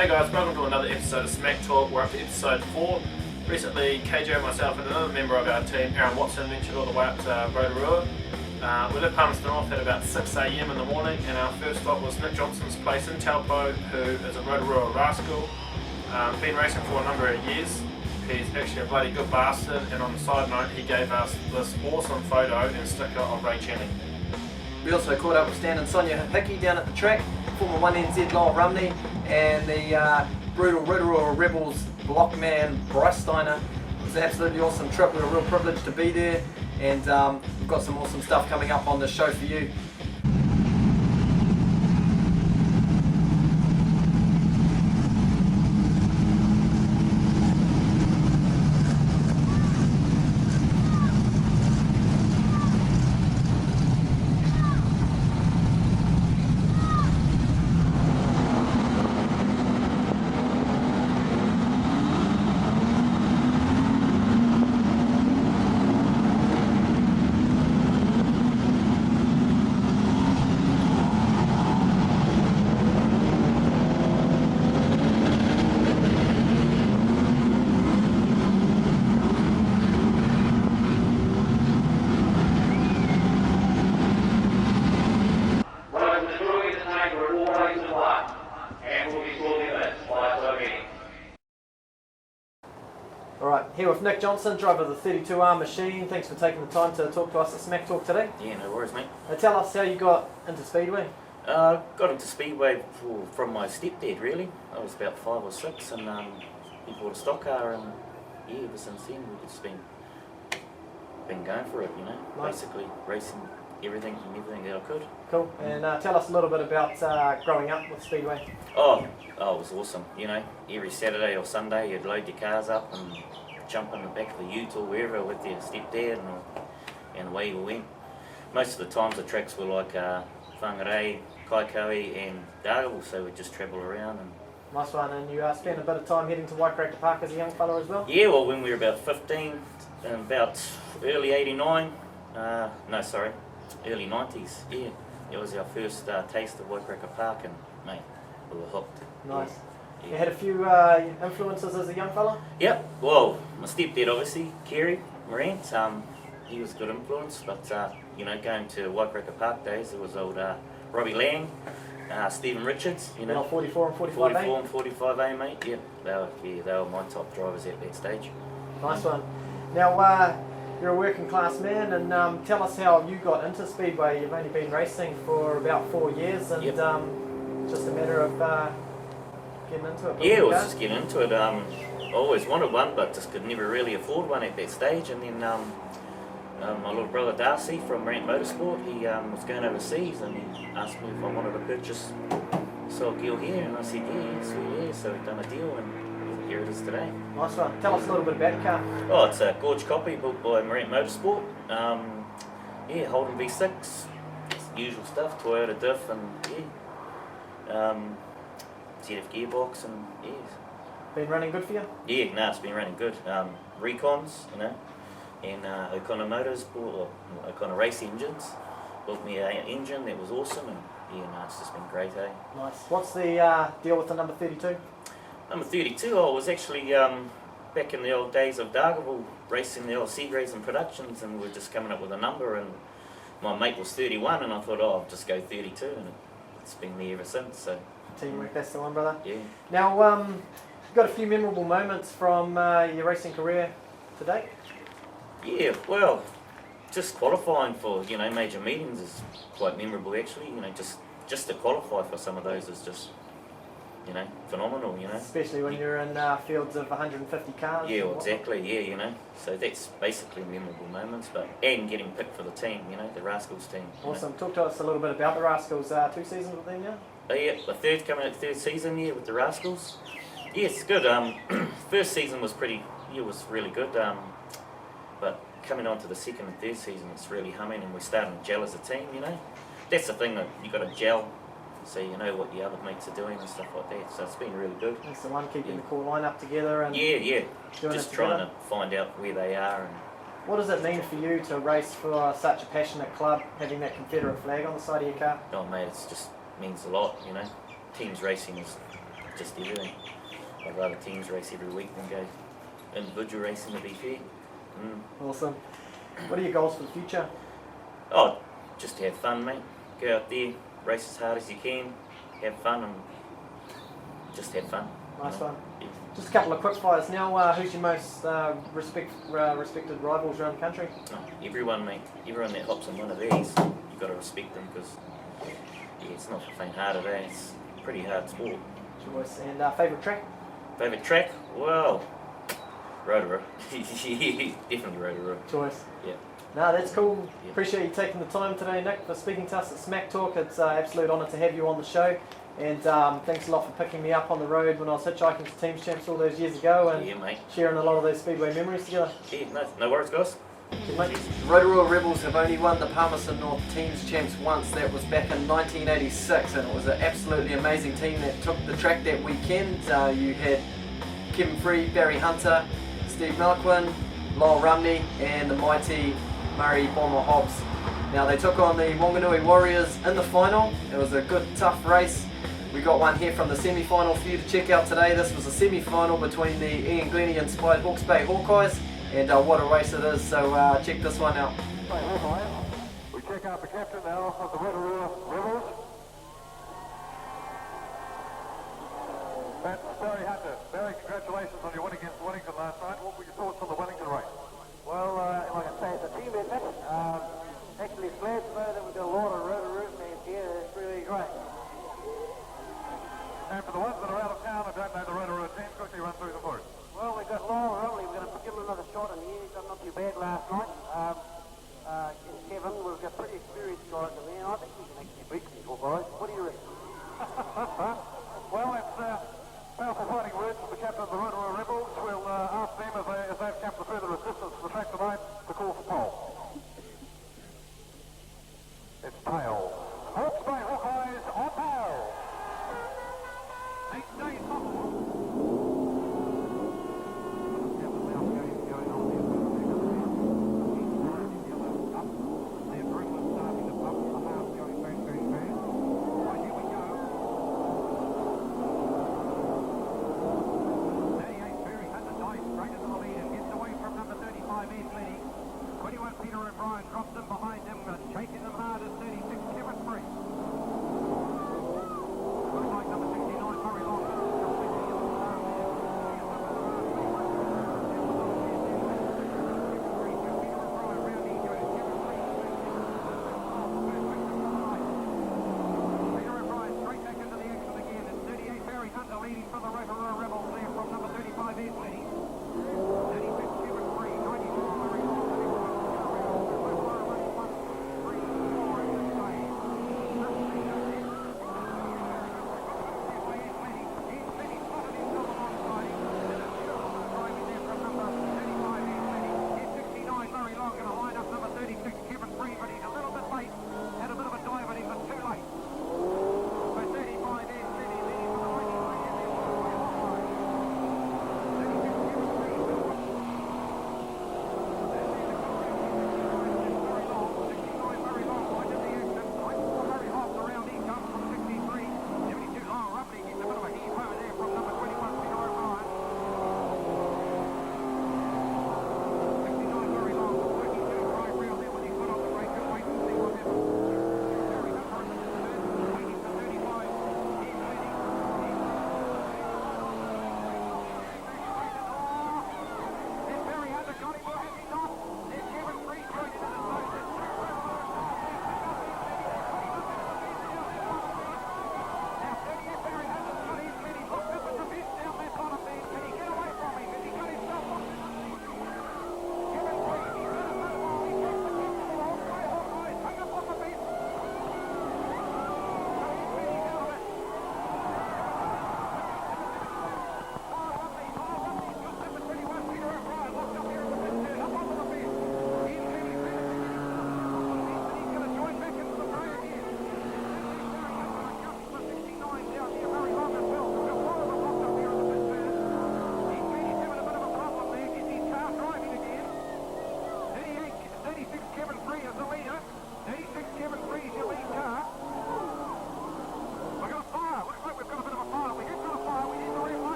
Hey guys, welcome to another episode of Smack Talk. We're up to episode 4. Recently, KJ, myself and another member of our team, Aaron Watson, ventured all the way up to Rotorua. We left Palmerston North at about 6 AM in the morning, and our first stop was Nick Johnston's place in Taupo, who is a Rotorua rascal. Been racing for a number of years. He's actually a bloody good bastard, and on the side note, he gave us this awesome photo and sticker of Ray Channing. We also caught up with Stan and Sonja Hickey down at the track, former 1NZ Lyall Rumney, and the brutal Rotorua Rebels Blockman Bryce Steiner. It was an absolutely awesome trip. We were a real privilege to be there, and we've got some awesome stuff coming up on the show for you. Alright, here with Nick Johnston, driver of the 32R machine. Thanks for taking the time to talk to us at Smack Talk today. Yeah, no worries, mate. Tell us how you got into Speedway. Got into Speedway from my stepdad, really. I was about 5 or 6, and he bought a Stockcar, and yeah, ever since then we've just been going for it, you know. Nice. Basically racing everything and everything that I could. Cool. And tell us a little bit about growing up with Speedway. Oh, it was awesome. You know, every Saturday or Sunday you'd load your cars up and jump in the back of the ute or wherever with your stepdad, and away we went. Most of the times the tracks were like Whangarei, Kaikoui and Dargaville, so we'd just travel around. And nice one. And you spent a bit of time heading to Waikato Park as a young fella as well? Yeah, well, when we were about 15, about early 89, early 90s, yeah. It was our first taste of Waikato Park, and mate, we were hooked. Nice. Yeah. You had a few influences as a young fella? Yep, well, my stepdad obviously, Kerry Morant, he was a good influence, but you know, going to Waikato Park days, there was old Robbie Lang, Stephen Richards, you know. 44 and 45A? 44 and 45A, mate, yeah, they were my top drivers at that stage. Nice one. Now, you're a working class man, and tell us how you got into Speedway. You've only been racing for about 4 years, and just a matter of getting into it. Yeah, it was just getting into it. I always wanted one, but just could never really afford one at that stage. And then my little brother Darcy from Rant Motorsport, he was going overseas, and he asked me if I wanted to purchase a deal here, and I said yeah, so we've done a deal, and here it is today. Nice one. Tell us a little bit about the car. Oh, it's a gorge copy built by Rant Motorsport. Yeah, Holden V6, usual stuff, Toyota diff, and yeah. ZF gearbox, and yeah. Been running good for you? Yeah, no, it's been running good. Recons, you know, and O'Connor Motors, or O'Connor Race Engines, built me an engine that was awesome, and yeah, no, it's just been great, eh? Nice. What's the deal with the number 32? Number 32, I was actually back in the old days of Dargaville, racing the old C-grades and productions, and we were just coming up with a number, and my mate was 31, and I thought, oh, I'll just go 32, and it's been there ever since, so. Teamwork, that's the one, brother. Yeah. Now, you've got a few memorable moments from your racing career to date? Yeah, well, just qualifying for, you know, major meetings is quite memorable actually. You know, just to qualify for some of those is just, you know, phenomenal, you know. Especially when you're in fields of 150 cars. Yeah, well, exactly, yeah, you know. So that's basically memorable moments, and getting picked for the team, you know, the Rascals team. Awesome. Talk to us a little bit about the Rascals. 2 seasons with them now? Yeah, third season here with the Rascals. Yeah, it's good. First season was was really good. But coming on to the second and third season, it's really humming, and we're starting to gel as a team, you know. That's the thing, that you got to gel, so you know what the other mates are doing and stuff like that. So it's been really good. That's the one, keeping the core line up together and just trying to find out where they are. And what does it mean for you to race for such a passionate club, having that Confederate flag on the side of your car? Oh mate, it just means a lot, you know. Teams racing is just everything. I'd rather teams race every week than go individual racing, to be fair. Awesome. What are your goals for the future? Oh, just have fun, mate. Go out there, race as hard as you can, have fun, and just have fun. Nice one. Yeah. Just a couple of quick fires now. Who's your most respected rivals around the country? No, everyone, mate. Everyone that hops on one of these, you've got to respect them because it's not for faint-hearted. It's a pretty hard sport. Choice. And favourite track? Favourite track? Well, Rotorua. Definitely Rotorua. Choice. Yeah. No, that's cool. Yeah. Appreciate you taking the time today, Nick, for speaking to us at Smack Talk. It's an absolute honour to have you on the show. And thanks a lot for picking me up on the road when I was hitchhiking to Teams Champs all those years ago and Yeah, mate. sharing a lot of those Speedway memories together. Yeah, no worries, guys. Good, mate. Rotorua Rebels have only won the Palmerston North Teams Champs once. That was back in 1986, and it was an absolutely amazing team that took the track that weekend. You had Kevin Free, Barry Hunter, Steve Malquin, Lyall Rumney, and the mighty Murray Bomber Hobbs. Now they took on the Wanganui Warriors in the final. It was a good, tough race. We got one here from the semi-final for you to check out today. This was a semi-final between the Ian Glennie inspired Hawke's Bay Hawkeyes, and what a race it is, so check this one out. We check out the captain now of the Rotorua Rebels. That's Barry Hunter. Barry, congratulations on your win against Wellington last night. What were your thoughts on the Wellington race? Well, like I say, it's a team effort. Actually, glad to know that we've got a lot of Rotorua fans here. It's really great. And for the ones that are out of town and don't know the Rotorua team, quickly run through the board. Well, we've got Lyall Rumney. We're going to give him another shot in here. He's done not too bad last night. Kevin, we've got pretty experienced guys in there. I think we can actually beat these four guys. What do you reckon? Well, it's powerful fighting words from the captain of the Rotorua Rebels. We'll ask them if they've come for further assistance to the track tonight to call for pole. It's tail. Hawke's Bay Hawkeyes on tail. 8 days off.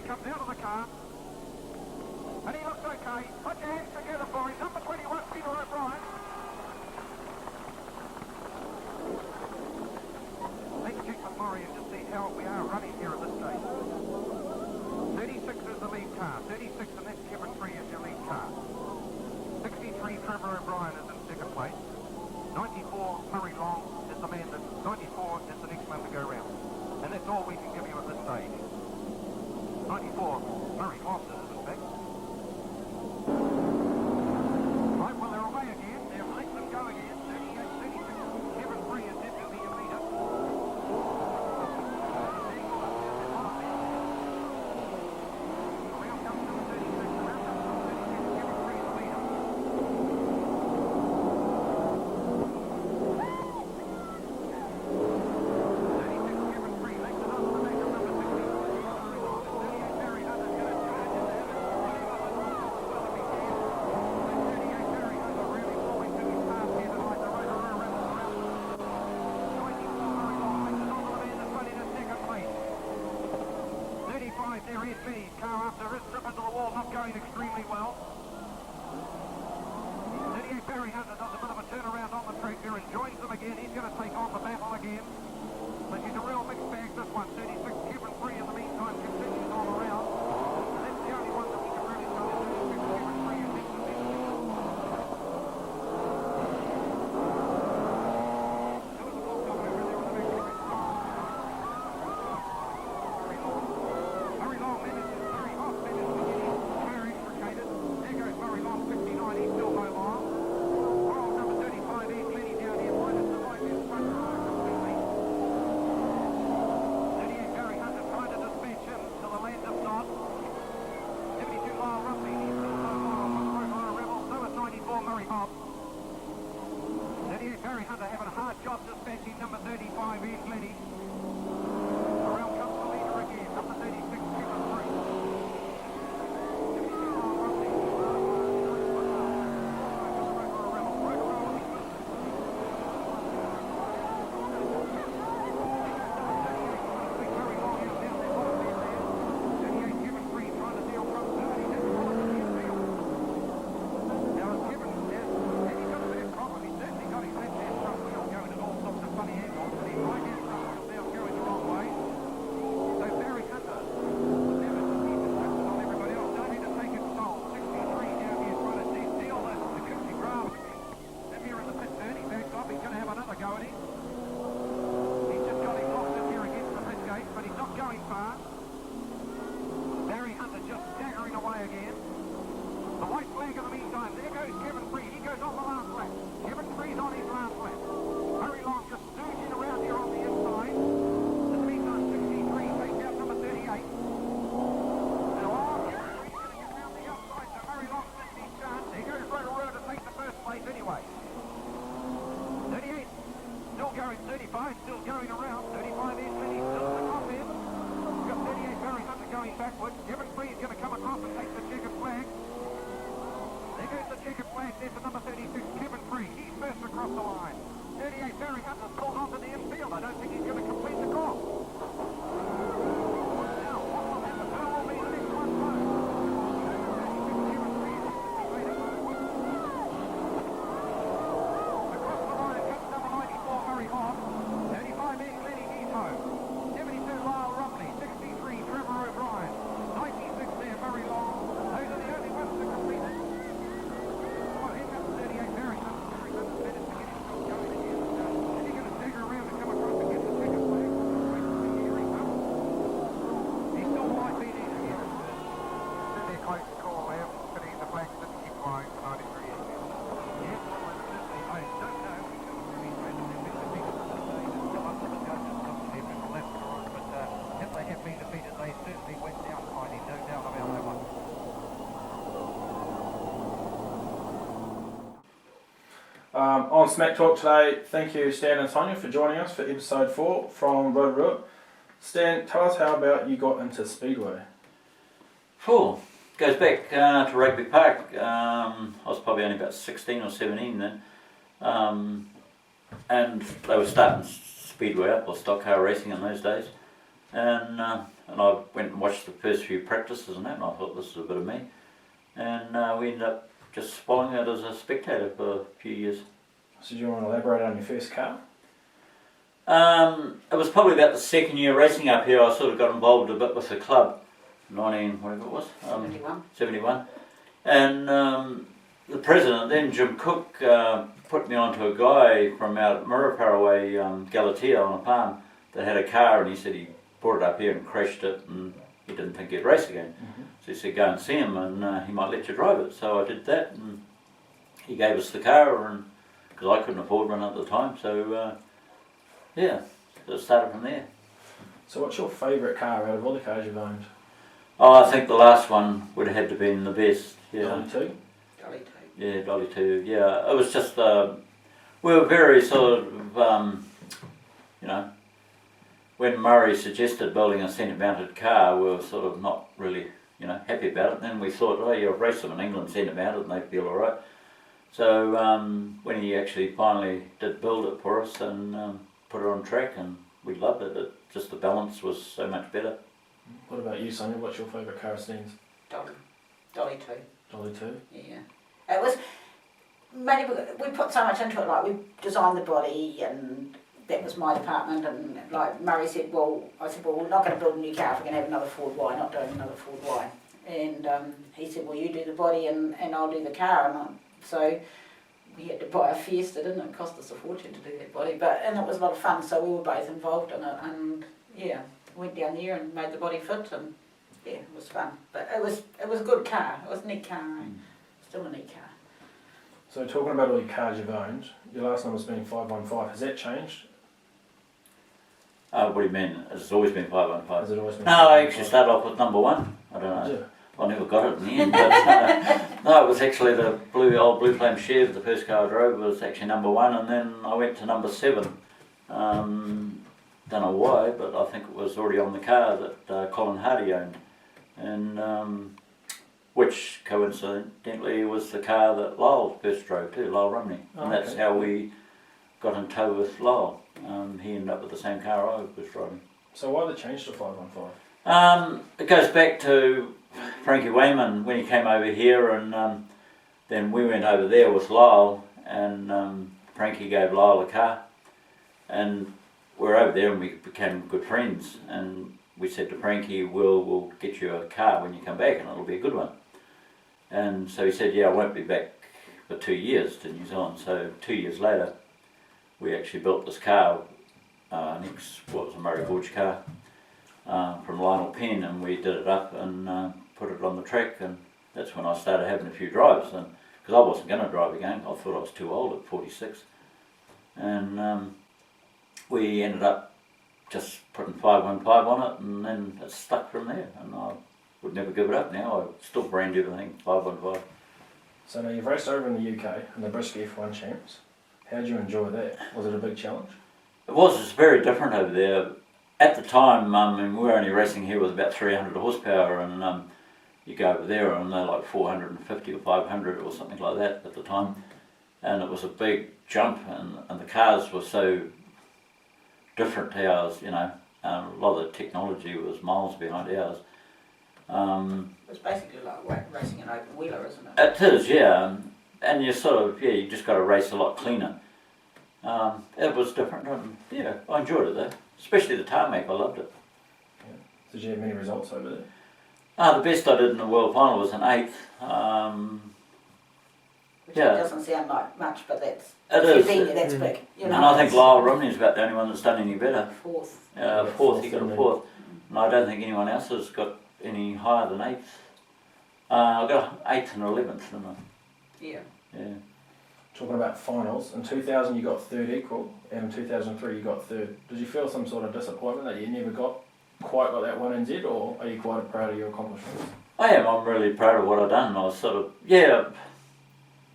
comes out of the car. And he looks okay. Put your hands together for him. Number 21, Peter O'Brien. Let's check with Murray and just see how we are running here at this stage. 36 is the lead car. 36 and that's Kevin Free is your lead car. 63 Trevor O'Brien is in second place. 94 Murray Long is the man that 94 is the next one to go round. And that's all we can give you at this stage. 94 Murray Long is in fact. Right, well they're away again. They're letting them go again. 38, 36. Kevin Free is definitely your leader. Around comes number 36. Around comes number 36. Kevin Free is the leader. 36 Kevin Free makes it up to the back of number 60. 38 Barry Hunter's going to try to do the 38 Barry Hunter really falling to his path here tonight. The Rotorua Rebels around. 24 Murray Long makes it on to the man that's running in second place. 35 there is Benny's car after his trip into the wall, not going extremely well. 38 Barry Hunter does a bit of a turnaround on the track there and joins them again. He's going to take on the battle again. But she's a real mixed bag, this one. 36 Kevin Free in the meantime continues on around. And that's the only one that we can really tell is 36 Kevin Free is next to them. There was a ball going over there on the back of the track. Murray Long manages, Murray Hoff manages to get his car extricated. There goes Murray Long, 59, he's still no long. Roll number 35, Ed Lenny down here, minus the white in front row completely. 38 Barry Hunter trying to dispatch him to the land of Nod. 72 Lyall Rumney, he's still no long on Rotorua Rebels. So is 94 Murray Hoff. 38 Barry Hunter having a hard job dispatching number 35 Ed Lenny. Around comes the leader again, number 36 Kevin Free. 72 Lyall Rumney, Rotorua Rebels. Rotorua very long out down there, bottom end there. 38 Kevin Free trying to deal from 30. That's all in the infield. Now as Kevin has, and he's got a bad problem. He's certainly got his left-hand front wheel going at all sorts of funny angles, but his right-hand front wheel now going the wrong way. So Barry Hunter was never to keep his touches on everybody else. Don't need to take it slow. 63 down here trying to deal this. The Gucci grab. And here in the pit turn, he backs off. He's going to have another go at him. He's just got him locked in here against the pit gate, but he's not going far. Barry Hunter just staggering away again. The white flag in the meantime. There goes Kevin Free. He goes on the last lap. Kevin Free's on his last lap. Murray Long just stooging around here on the inside. In the meantime, 63 takes out number 38. Now, Kevin Free's going to get around the outside, so Murray Long missed his chance. He goes Rotorua to take the first place anyway. 38 still going, 35 still going around. 35 is Lenny still at the top end. We've got 38 Barry Hunter going backwards. Kevin Free is going to come across and take the checkered flag. There goes the checkered flag there for number 36, Kevin Free. He's first across the line. 38 Barry Hunter's pulled onto the infield. I don't think he's going to complete the course. Now, what will happen? Who will be the next one through? 36 Kevin Free is later. Across the line comes number 94, Murray Hoff. 35 Ed Lenny, he's home. 72 Lyall Rumney. 63 Trevor O'Brien. 96 there, Murray Long. Those are the only ones to complete it. Well, here comes 38 Barry Hunter. Barry Hunter's managed to get himself going again. Is he going to stagger around and come across and get the second flag? Here he comes. He still might be there here. Certainly a close call there. But he's the flag didn't keep flying for 93 years. Yes, certainly. I don't know. He's very if they have been defeated, they certainly went down fighting, no doubt about that one. On Smack Talk today, thank you Stan and Sonja for joining us for episode 4 from Rotorua. Stan, tell us how about you got into Speedway. Cool. Goes back to Rugby Park. I was probably only about 16 or 17 then. And they were starting Speedway up, or Stockcar racing in those days. And and I went and watched the first few practices and that, and I thought this is a bit of me. And we ended up just following it as a spectator for a few years. So do you want to elaborate on your first car? It was probably about the second year racing up here. I sort of got involved a bit with the club, 19 whatever it was, 71. And the president then, Jim Cook, put me onto a guy from out at Murrapara Galatea on a farm that had a car, and he said he brought it up here and crashed it, and he didn't think he'd race again. So he said go and see him, and he might let you drive it. So I did that, and he gave us the car, and because I couldn't afford one at the time, so yeah, so it started from there. So what's your favourite car out of all the cars you've owned? Oh, I think the last one would have had to have been the best. Yeah. Dolly 2? Dolly 2. Yeah, Dolly 2. Yeah, it was just, we were very sort of, you know, when Murray suggested building a centre-mounted car, we were sort of not really, you know, happy about it. Then we thought, oh, you'll race them in England centre-mounted and they feel all right. So when he actually finally did build it for us and put it on track, and we loved it, just the balance was so much better. What about you, Sonja? What's your favourite car scenes? Dolly 2. Dolly 2? Yeah. It was, mainly we put so much into it, like we designed the body, and that was my department, and like Murray said, I said, we're not going to build a new car if we're going to have another Ford Y, not doing another Ford Y. And he said, well, you do the body and I'll do the car. And so we had to buy a Fiesta, didn't it? It cost us a fortune to do that body, and it was a lot of fun, so we were both involved in it, and yeah, went down there and made the body fit, and yeah, it was fun. But it was a good car, it was a neat car, still a neat car. So talking about all your cars you've owned, your last number's been 515, has that changed? What do you mean? It's always been 515. Has it always been No, I actually started off with number 1. I don't know. Yeah. I never got it in the end. But, no, it was actually the old Blue Flame Chev, the first car I drove was actually number 1, and then I went to number 7. Don't know why, but I think it was already on the car that Colin Hardy owned, and which coincidentally was the car that Lyall first drove too, Lyall Rumney, and that's how we got in tow with Lyall. He ended up with the same car I was driving. So why the change to 515? It goes back to Frankie Wayman when he came over here, and then we went over there with Lyall, and Frankie gave Lyall a car, and we were over there and we became good friends, and we said to Frankie, we'll get you a car when you come back and it'll be a good one. And so he said, yeah, I won't be back for 2 years to New Zealand. So 2 years later we actually built this car, next what was a Murray Gorge car, from Lionel Penn, and we did it up and put it on the track, and that's when I started having a few drives, and because I wasn't going to drive again, I thought I was too old at 46, and we ended up just putting 515 on it, and then it stuck from there, and I would never give it up now. I still brand everything 515. So now you've raced over in the UK in the Brisk F1 Champs. How did you enjoy that? Was it a big challenge? It's very different over there. At the time, we were only racing here with about 300 horsepower, and you go over there and they're like 450 or 500 or something like that at the time, and it was a big jump, and the cars were so different to ours, you know. A lot of the technology was miles behind ours. It's basically like racing an open wheeler, isn't it? It is, yeah, and you sort of, yeah, you just got to race a lot cleaner. It was different, and yeah, I enjoyed it though, especially the tarmac, I loved it. Yeah. Did you have many results over there? The best I did in the world final was an 8th. Which yeah. doesn't sound like much, but that's, It if you've is. been there, that's big. You know, And I think Lyall Rumney's about the only one that's done any better. 4th. 4th, he got a 4th. And I don't think anyone else has got any higher than 8th. I got 8th and 11th, didn't I? Yeah. Yeah. Talking about finals, in 2000 you got 3rd equal, and in 2003 you got 3rd. Did you feel some sort of disappointment that you never quite got that 1 NZ, or are you quite proud of your accomplishments? I am. I'm really proud of what I've done. I was sort of, yeah,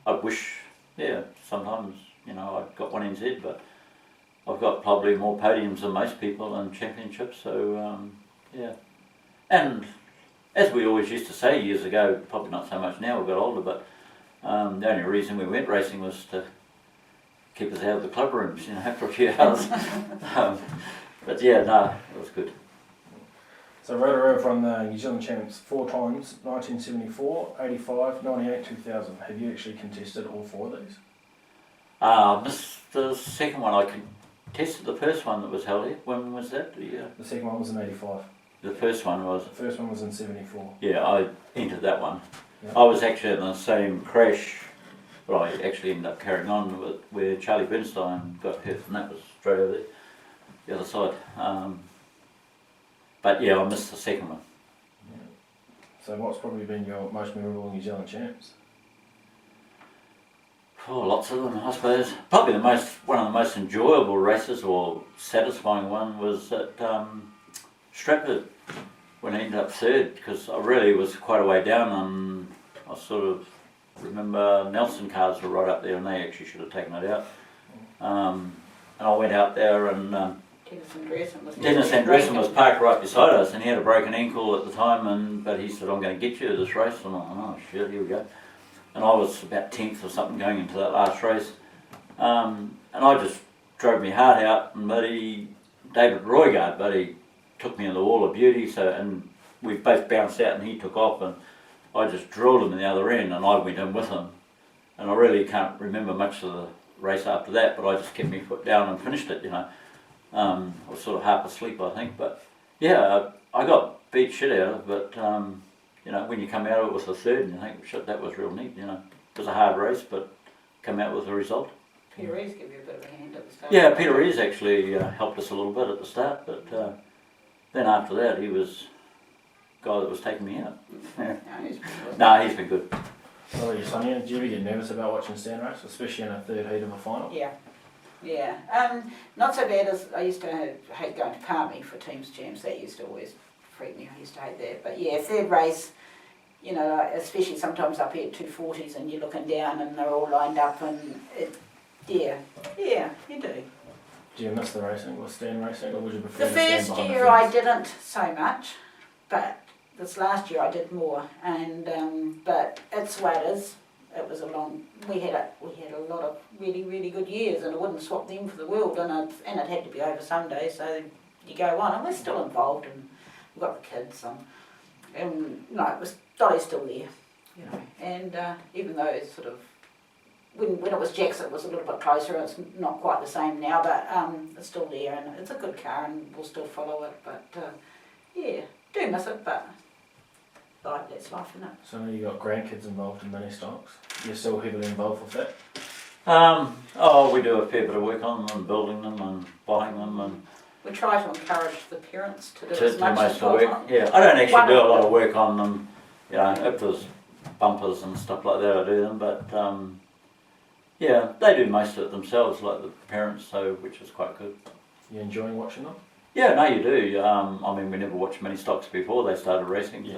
I wish, yeah, sometimes, you know, I got 1 NZ, but I've got probably more podiums than most people and championships, so yeah. And as we always used to say years ago, probably not so much now, we've got older, but the only reason we went racing was to keep us out of the club rooms, you know, for a few hours. But yeah, no, it was good. So Rotorua have won the New Zealand champs 4 times, 1974, 85, 98, 2000. Have you actually contested all 4 of these? Missed the second one. I contested the first one that was held here. When was that? The second one was in 85. The first one was... The first one was in 74. Yeah, I entered that one. Yeah. I was actually in the same crash, but I actually ended up carrying on with where Charlie Bernstein got hurt, and that was straight over the other side. But yeah, I missed the second one. Yeah. So what's probably been your most memorable New Zealand champs? Oh, lots of them, I suppose. Probably one of the most enjoyable races or satisfying one was at Stratford when I ended up third, because I really was quite a way down, and I sort of remember Nelson cars were right up there and they actually should have taken it out. And I went out there and Dennis Andresen was parked right beside us, and he had a broken ankle at the time, but he said, "I'm going to get you to this race," and I thought, "Oh shit, here we go." And I was about 10th or something going into that last race, and I just drove my heart out, and David Roygard took me in the wall of beauty, and we both bounced out and he took off, and I just drilled him in the other end and I went in with him, and I really can't remember much of the race after that, but I just kept my foot down and finished it, I was sort of half asleep, I think, but yeah, I got beat shit out of it, but when you come out of it with a third and you think, shit, that was real neat, It was a hard race, but come out with a result. Peter Rees gave you a bit of a hand at the start. Yeah, Peter Rees actually helped us a little bit at the start, but then after that he was the guy that was taking me out. No, he's been good. What about you, Sonja? Do you ever get nervous about watching stand race, especially in a third heat of a final? Yeah. Not so bad as I used to hate going to Palmy for teams champs. That used to always freak me. I used to hate that. But yeah, third race, especially sometimes up here at 240s and you're looking down and they're all lined up and you do. Do you miss the racing or stand racing, or would you prefer The to stand first behind year the I fence? didn't so much, but this last year I did more. And but it's the way it is. It was we had a lot of really, really good years, and I wouldn't swap them for the world, and it had to be over Sunday, so you go on, and we're still involved, and we've got the kids, and Dolly's still there, and even though it's sort of, when it was Jack's it was a little bit closer, it's not quite the same now, but it's still there, and it's a good car, and we'll still follow it, but do miss it, but that's life, isn't it? So now you got grandkids involved in mini stocks. You're still heavily involved with that? We do a fair bit of work on them, building them and buying them, and We try to encourage the parents to do as to much most as of the work. possible. Yeah, I don't actually do a lot of work on them. If there's bumpers and stuff like that, I do them. But they do most of it themselves, like the parents, which is quite good. You enjoying watching them? Yeah, no, you do. We never watched many stocks before they started racing,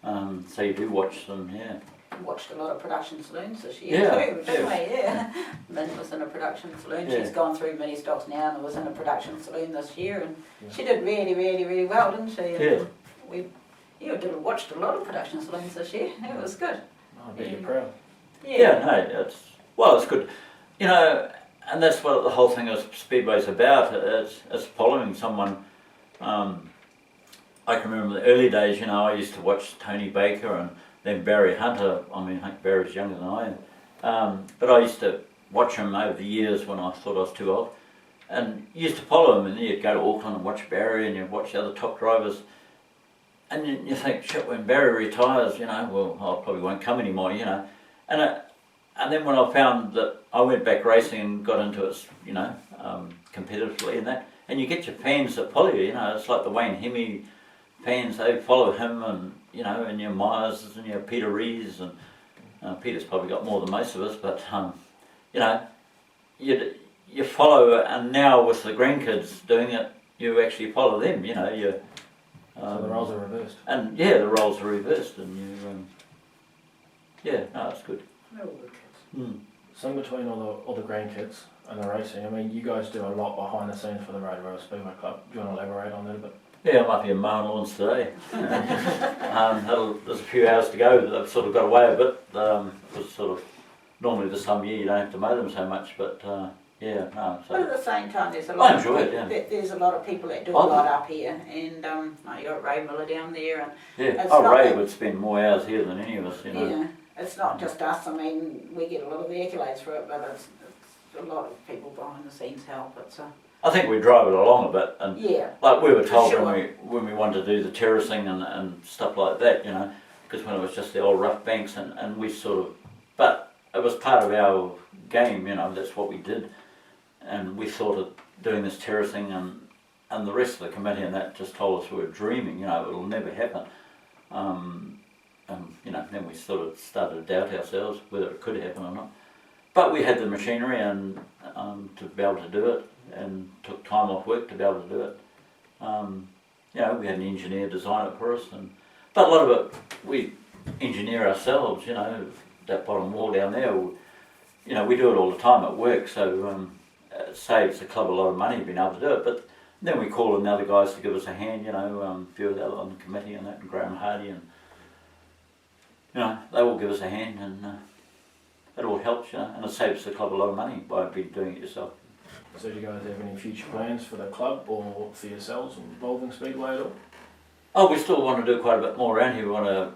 so you do watch them. Yeah. We watched a lot of production saloons this year too, didn't we? Yeah. Lynn was in a production saloon. Yeah. She's gone through many stocks now and was in a production saloon this year, and she did really, really, really well, didn't she? And we watched a lot of production saloons this year. It was good. Oh, I bet you're proud. It's good. And that's what the whole thing of Speedway's about. It's following someone. I can remember the early days, I used to watch Tony Baker and then Barry Hunter. I think Barry's younger than I am. But I used to watch him over the years when I thought I was too old. And used to follow him, and then you'd go to Auckland and watch Barry, and you'd watch the other top drivers. And you think, shit, when Barry retires, I probably won't come anymore, And then when I found that I went back racing and got into it, competitively and that, and you get your fans that follow you, it's like the Wayne Hemme fans, they follow him, and and your Myers and your Peter Rees, and Peter's probably got more than most of us, but you follow, and now with the grandkids doing it, you actually follow them, So the roles are reversed. And the roles are reversed, and it's good. They're all good kids. So in between all the grandkids and the racing, you guys do a lot behind the scenes for the Rotorua Speedway Club. Do you want to elaborate on that a bit? Yeah, I might be mowing lawns today. There's a few hours to go. I've sort of got away a bit. Because sort of normally this time of year you don't have to mow them so much, but Yeah, no. But at So the same time, there's a lot. I enjoy it. Yeah. There's a lot of people that do a I lot do. up here, and you got Ray Miller down there, and Yeah. It's Oh, not Ray that- would spend more hours here than any of us. You know. yeah, it's not just us. I mean, we get a lot of the accolades for it, but it's a lot of people behind the scenes help. It's I think we drive it along a bit, and yeah, like we were told Sure. when we wanted to do the terracing and stuff like that, you know, because when it was just the old rough banks and we sort of, but it was part of our game, you know, that's what we did, and we thought of doing this terracing and the rest of the committee and that just told us we were dreaming, you know, it'll never happen. And you know, then we sort of started to doubt ourselves whether it could happen or not. But we had the machinery and to be able to do it, and took time off work to be able to do it. You know, we had an engineer design it for us, but a lot of it we engineer ourselves. You know, that bottom wall down there, you know, we do it all the time at work, so it saves the club a lot of money being able to do it. But then we call in the other guys to give us a hand. You know, a few of the other on the committee and that, and Graham Hardy, and you know, they all give us a hand, and it all helps, you know, and it saves the club a lot of money by doing it yourself. So do you guys have any future plans for the club or for yourselves involving Speedway at all? Oh, we still want to do quite a bit more around here. We want to,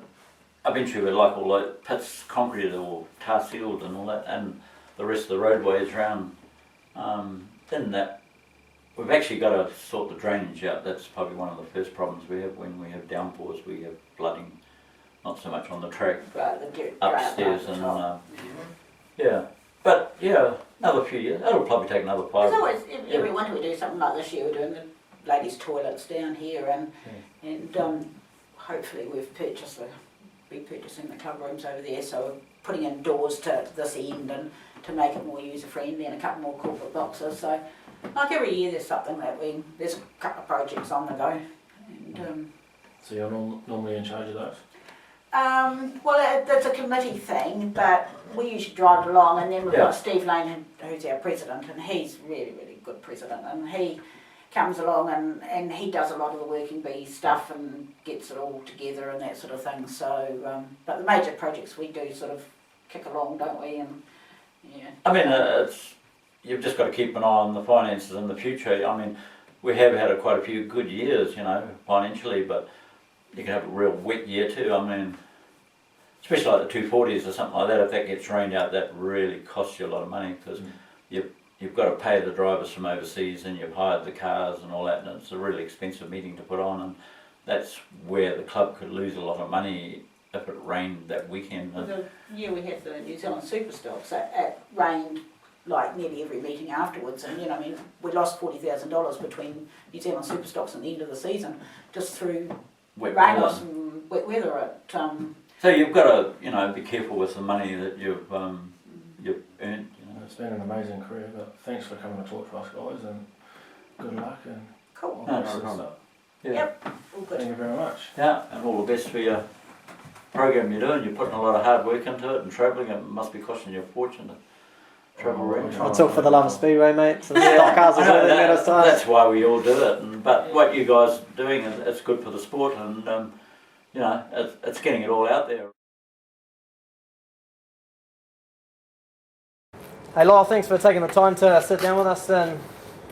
eventually we'd like all the pits concreted or tar sealed and all that, and the rest of the roadways around. Then that, we've actually got to sort the drainage out. That's probably one of the first problems we have when we have downpours. We have flooding, not so much on the track, right, the dirt upstairs, right and top. yeah. But yeah, another few years. That'll probably take another 5 There's always Yeah. every winter we do something like this year. We're doing the ladies' toilets down here, and hopefully we've be purchasing the club rooms over there. So we're putting in doors to this end and to make it more user friendly, and a couple more corporate boxes. So like every year there's something that there's a couple of projects on the go. And So you're normally in charge of those? well, it's a committee thing, but we usually drive along, and then we've Yeah. got Steve Lane, who's our president, and he's really, really good president, and he comes along and he does a lot of the working bee stuff and gets it all together and that sort of thing. So, but the major projects we do sort of kick along, don't we? And yeah. I mean, you've just got to keep an eye on the finances in the future. I mean, we have had quite a few good years, you know, financially, but you can have a real wet year too. I mean, especially like the 240s or something like that, if that gets rained out, that really costs you a lot of money, because you've got to pay the drivers from overseas, and you've hired the cars and all that, and it's a really expensive meeting to put on, and that's where the club could lose a lot of money if it rained that weekend. Well, the year we had the New Zealand Superstocks, it rained like nearly every meeting afterwards, and you know, I mean, we lost $40,000 between New Zealand Superstocks and the end of the season just through Wet rain weather. or some wet weather. So you've got to, you know, be careful with the money that you've earned. You know. It's been an amazing career, but thanks for coming to talk to us, guys, and good luck and Cool. all No, the rest of the problem. stuff. Yeah. Yep, all good. Thank you very much. Yeah, and all the best for your program you're doing. You're putting a lot of hard work into it and travelling. It must be costing you a fortune to travel around. It's all for the love of Speedway, mate. Some stock cars I as know well, that, at us time. that's why we all do it. But what you guys are doing, it's good for the sport, and you know, it's getting it all out there. Hey Lyall, thanks for taking the time to sit down with us and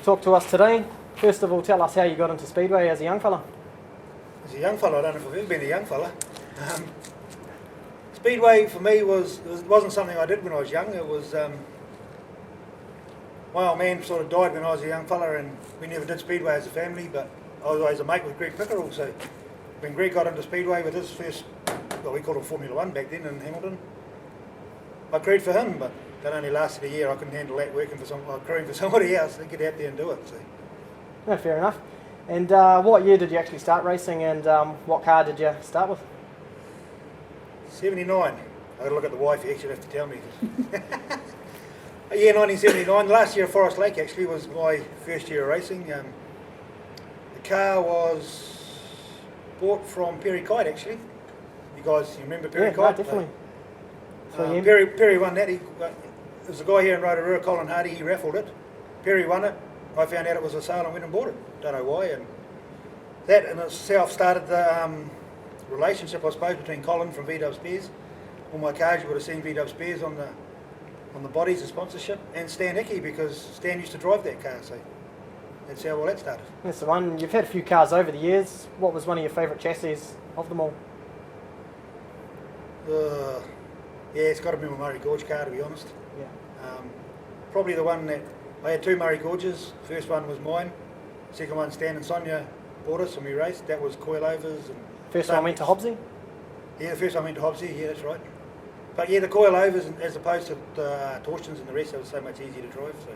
talk to us today. First of all, tell us how you got into Speedway as a young fella. As a young fella, I don't know if I've ever been a young fella. Speedway for me wasn't something I did when I was young. It was my old man sort of died when I was a young fella, and we never did Speedway as a family. But I was always a mate with Greg Pickerel. So when Greg got into Speedway with his first, well, we called it Formula 1 back then in Hamilton, I crewed for him, but that only lasted a year. I couldn't handle that working for crewing for somebody else. They get out there and do it. So. No, fair enough. And what year did you actually start racing, and what car did you start with? 79. I've got to look at the wife, you actually have to tell me. Yeah, 1979. Last year at Forest Lake actually was my first year of racing. The car was bought from Perry Kite actually. You guys, you remember Perry Yeah, Kite? no, definitely. So you- Perry won that. There's a guy here in Rotorua, Colin Hardy, he raffled it. Perry won it. I found out it was a sale and went and bought it. Don't know why. And that in itself started the relationship, I suppose, between Colin from VW Spears. All my cars, you would have seen VW Spears on the on the bodies, the sponsorship, and Stan Hickey, because Stan used to drive that car, so that's how all that started. That's the one. You've had a few cars over the years. What was one of your favourite chassis of them all? Yeah, it's got to be my Murray Gorge car, to be honest. Yeah. Probably the one that, I had 2 Murray Gorges. First one was mine, second one Stan and Sonja bought us and we raced. That was coilovers. And First one went to Hobbsy? Yeah, the first one went to Hobbsy, yeah, that's right. But yeah, the coilovers, as opposed to the torsions and the rest, it was so much easier to drive. So.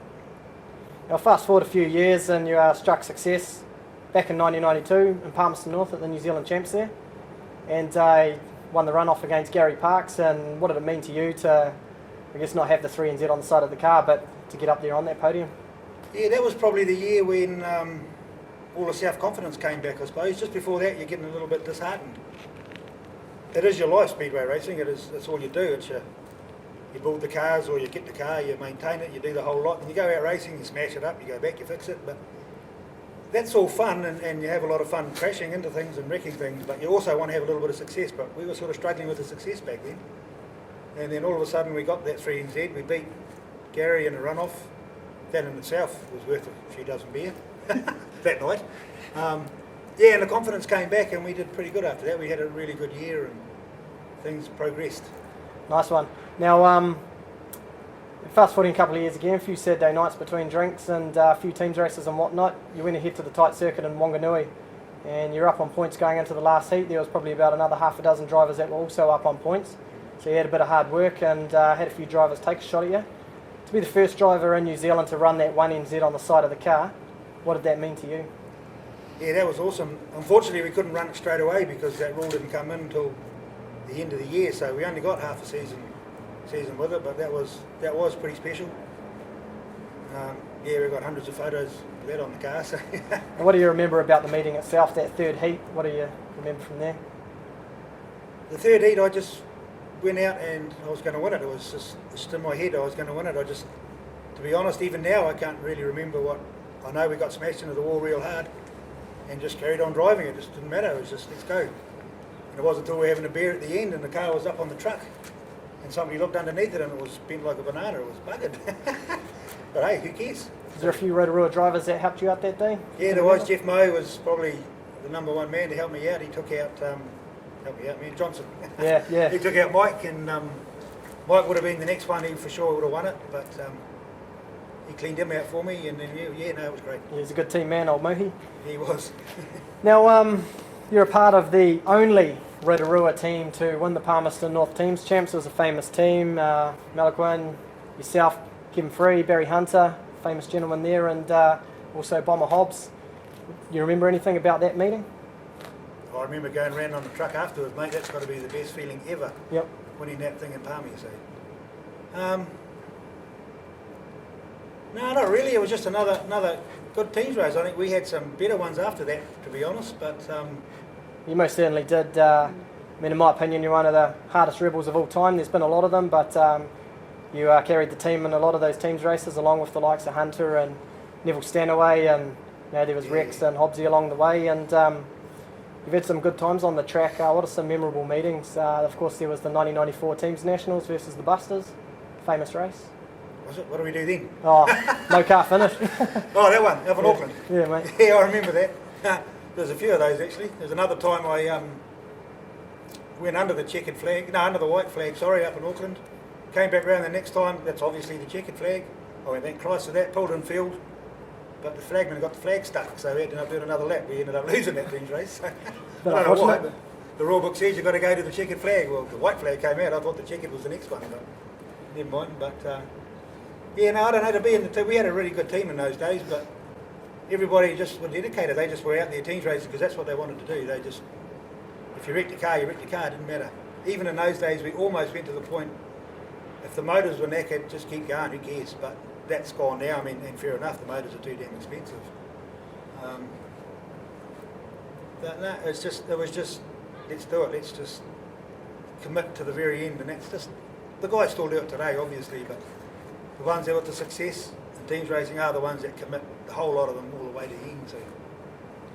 Now fast forward a few years and you struck success back in 1992 in Palmerston North at the New Zealand Champs there, and won the runoff against Gary Parks. And what did it mean to you to, I guess, not have the 3NZ on the side of the car, but to get up there on that podium? Yeah, that was probably the year when all the self-confidence came back, I suppose. Just before that, you're getting a little bit disheartened. It is your life, speedway racing. It's all you do. It's you build the cars, or you get the car, you maintain it, you do the whole lot, and you go out racing, you smash it up, you go back, you fix it. But that's all fun, and you have a lot of fun crashing into things and wrecking things, but you also want to have a little bit of success. But we were sort of struggling with the success back then. And then all of a sudden we got that 3NZ, we beat Gary in a runoff. That in itself was worth a few dozen beer that night. Yeah, and the confidence came back and we did pretty good after that. We had a really good year and things progressed. Nice one. Now, fast forwarding a couple of years again, a few Saturday nights between drinks and a few teams races and whatnot, you went ahead to the tight circuit in Wanganui and you're up on points going into the last heat. There was probably about another half a dozen drivers that were also up on points. So you had a bit of hard work and had a few drivers take a shot at you. To be the first driver in New Zealand to run that 1NZ on the side of the car, what did that mean to you? Yeah, that was awesome. Unfortunately, we couldn't run it straight away because that rule didn't come in until the end of the year, so we only got half a season with it, but that was pretty special. Yeah, we got hundreds of photos of that on the car. So. And what do you remember about the meeting itself, that third heat? What do you remember from there? The third heat, I just went out and I was going to win it. It was just in my head I was going to win it. To be honest, even now I can't really remember what. I know we got smashed into the wall real hard and just carried on driving. It just didn't matter. It was just, let's go. And it wasn't until we were having a beer at the end and the car was up on the truck and somebody looked underneath it and it was bent like a banana. It was buggered. But hey, who cares? Was there a few Rotorua drivers that helped you out that day? Yeah, there was. Jeff Moe was probably the number one man to help me out. He took out, Nick Johnston. Yeah. He took out Mike, and Mike would have been the next one. He for sure would have won it, but he cleaned him out for me, and then it was great. He was a good team man, old Mohi. He was. Now, you're a part of the only Rotorua team to win the Palmerston North Teams Champs. It was a famous team. Malaquin, yourself, Kevin Free, Barry Hunter, famous gentleman there, and also Bomber Hobbs. You remember anything about that meeting? I remember going around on the truck afterwards, mate. That's got to be the best feeling ever. Yep. Winning that thing in Palmy. So, no, not really. It was just another good teams race. I think we had some better ones after that, to be honest. But you most certainly did. In my opinion, you're one of the hardest rebels of all time. There's been a lot of them, but you carried the team in a lot of those teams races, along with the likes of Hunter and Neville Stanaway, and there was Rex and Hobbsy along the way, and you've had some good times on the track. What are some memorable meetings? Of course, there was the 1994 Teams Nationals versus the Busters, famous race. Was it? What do we do then? Oh, no car finish. Oh, that one, up in Auckland. Yeah, mate. Yeah, I remember that. There's a few of those actually. There's another time I went under the under the white flag, up in Auckland. Came back round the next time, that's obviously the checkered flag. I went that close to that, pulled in field, but the flagman got the flag stuck, so we had to do another lap. We ended up losing that team's race. I don't know why, but the rule book says you've got to go to the checkered flag. Well, the white flag came out, I thought the checkered was the next one, but never mind. But I don't know, to be in the team, we had a really good team in those days, but everybody just were dedicated. They just were out there teams racing because that's what they wanted to do. They just, if you wrecked your car, it didn't matter. Even in those days, we almost went to the point, if the motors were knackered, just keep going, who cares? But that's gone now. I mean, and fair enough, the motors are too damn expensive. But no, it was just, let's do it. Let's just commit to the very end, and that's just, the guys still do it today, obviously, but the ones that got the success in teams racing are the ones that commit, the whole lot of them, all the way to the end. So.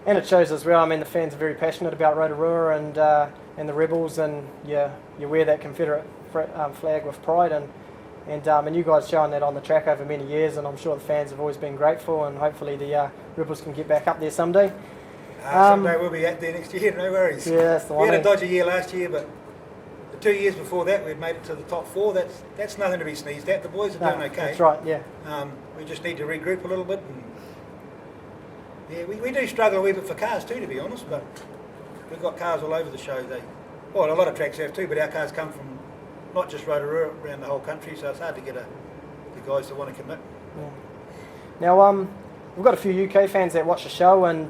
And it shows as well. I mean, the fans are very passionate about Rotorua and the Rebels, and you wear that Confederate flag with pride. And And you guys showing that on the track over many years, and I'm sure the fans have always been grateful, and hopefully the Rebels can get back up there someday. Someday we'll be out there next year, no worries. Yeah, that's the one. We had a dodgy year last year, but the 2 years before that we'd made it to the top 4. That's nothing to be sneezed at. The boys are doing okay. That's right, yeah. We just need to regroup a little bit. And yeah, we do struggle a wee bit for cars too, to be honest, but we've got cars all over the show. Well, a lot of tracks have too, but our cars come from not just Rotorua, around the whole country, so it's hard to get the guys that want to commit. Yeah. Now, we've got a few UK fans that watch the show, and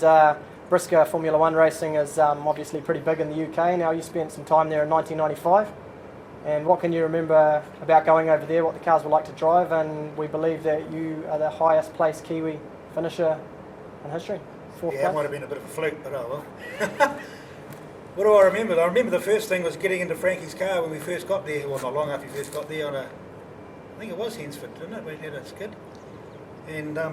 Rissa Formula 1 racing is obviously pretty big in the UK. Now, you spent some time there in 1995, and what can you remember about going over there, what the cars were like to drive, and we believe that you are the highest placed Kiwi finisher in history. 4th place. It might have been a bit of a fluke, but oh well. What do I remember? I remember the first thing was getting into Frankie's car when we first got there. Well, not long after we first got there I think it was Hensford, didn't it? We had a skid. And I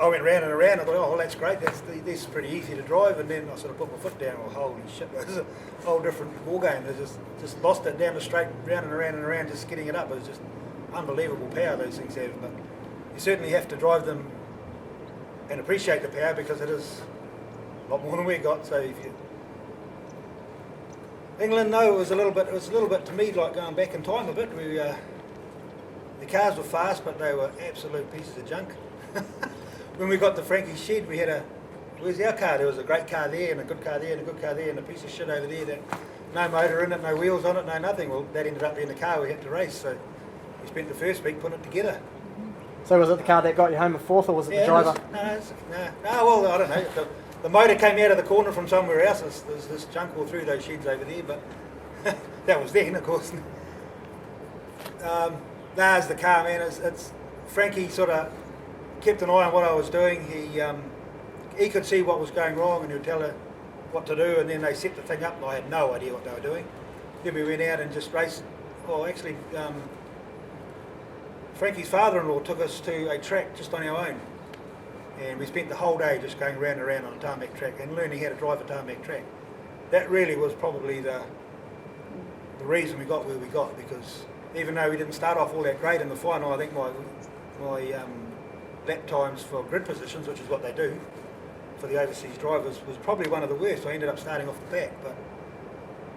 went round and around. I thought, oh, well, that's great. This is pretty easy to drive. And then I sort of put my foot down. Oh, holy shit, this is a whole different ball game. I just lost it down the straight, round and around and around, just getting it up. It was just unbelievable power those things have. But you certainly have to drive them and appreciate the power, because it is a lot more than we got. So if you England, no, it was a little bit to me like going back in time a bit. The cars were fast, but they were absolute pieces of junk. When we got to Frankie's shed, we had where's our car? There was a great car there, and a good car there, and a good car there, and a piece of shit over there that no motor in it, no wheels on it, no nothing. Well, that ended up being the car we had to race, so we spent the first week putting it together. So was it the car that got you home in 4th, or was it the driver? Well, I don't know. The motor came out of the corner from somewhere else. There's this junk all through those sheds over there, but that was then, of course. It's the car, man. It's Frankie sort of kept an eye on what I was doing. He could see what was going wrong, and he would tell her what to do, and then they set the thing up, and I had no idea what they were doing. Then we went out and just raced. Well, actually, Frankie's father-in-law took us to a track just on our own. And we spent the whole day just going round and around on a tarmac track and learning how to drive a tarmac track. That really was probably the reason we got where we got, because even though we didn't start off all that great in the final, I think my lap times for grid positions, which is what they do for the overseas drivers, was probably one of the worst. I ended up starting off the back, but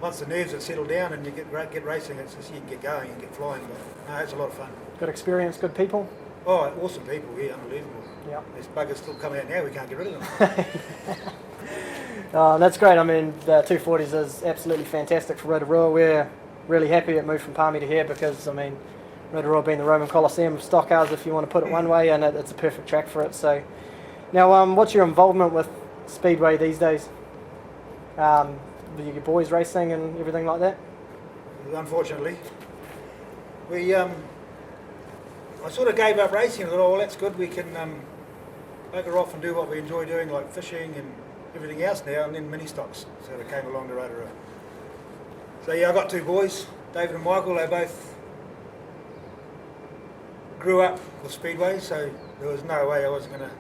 once the nerves have settled down and you get racing, it's just you can get going and get flying. But no, it's a lot of fun. Good experience, good people? Oh, awesome people, yeah, unbelievable. Yeah. There's buggers still coming out now, we can't get rid of them. That's great. I mean, the 240s is absolutely fantastic for Rotorua. We're really happy it moved from Palmy to here, because, I mean, Rotorua being the Roman Colosseum of stock cars, if you want to put it one way, and it's a perfect track for it. So, now, what's your involvement with Speedway these days? Your boys racing and everything like that? Unfortunately. I sort of gave up racing. I thought, oh, well, that's good. We can bugger off and do what we enjoy doing, like fishing and everything else now, and then mini stocks sort of came along to Rotorua. So yeah, I got 2 boys, David and Michael. They both grew up with Speedway, so there was no way I wasn't going to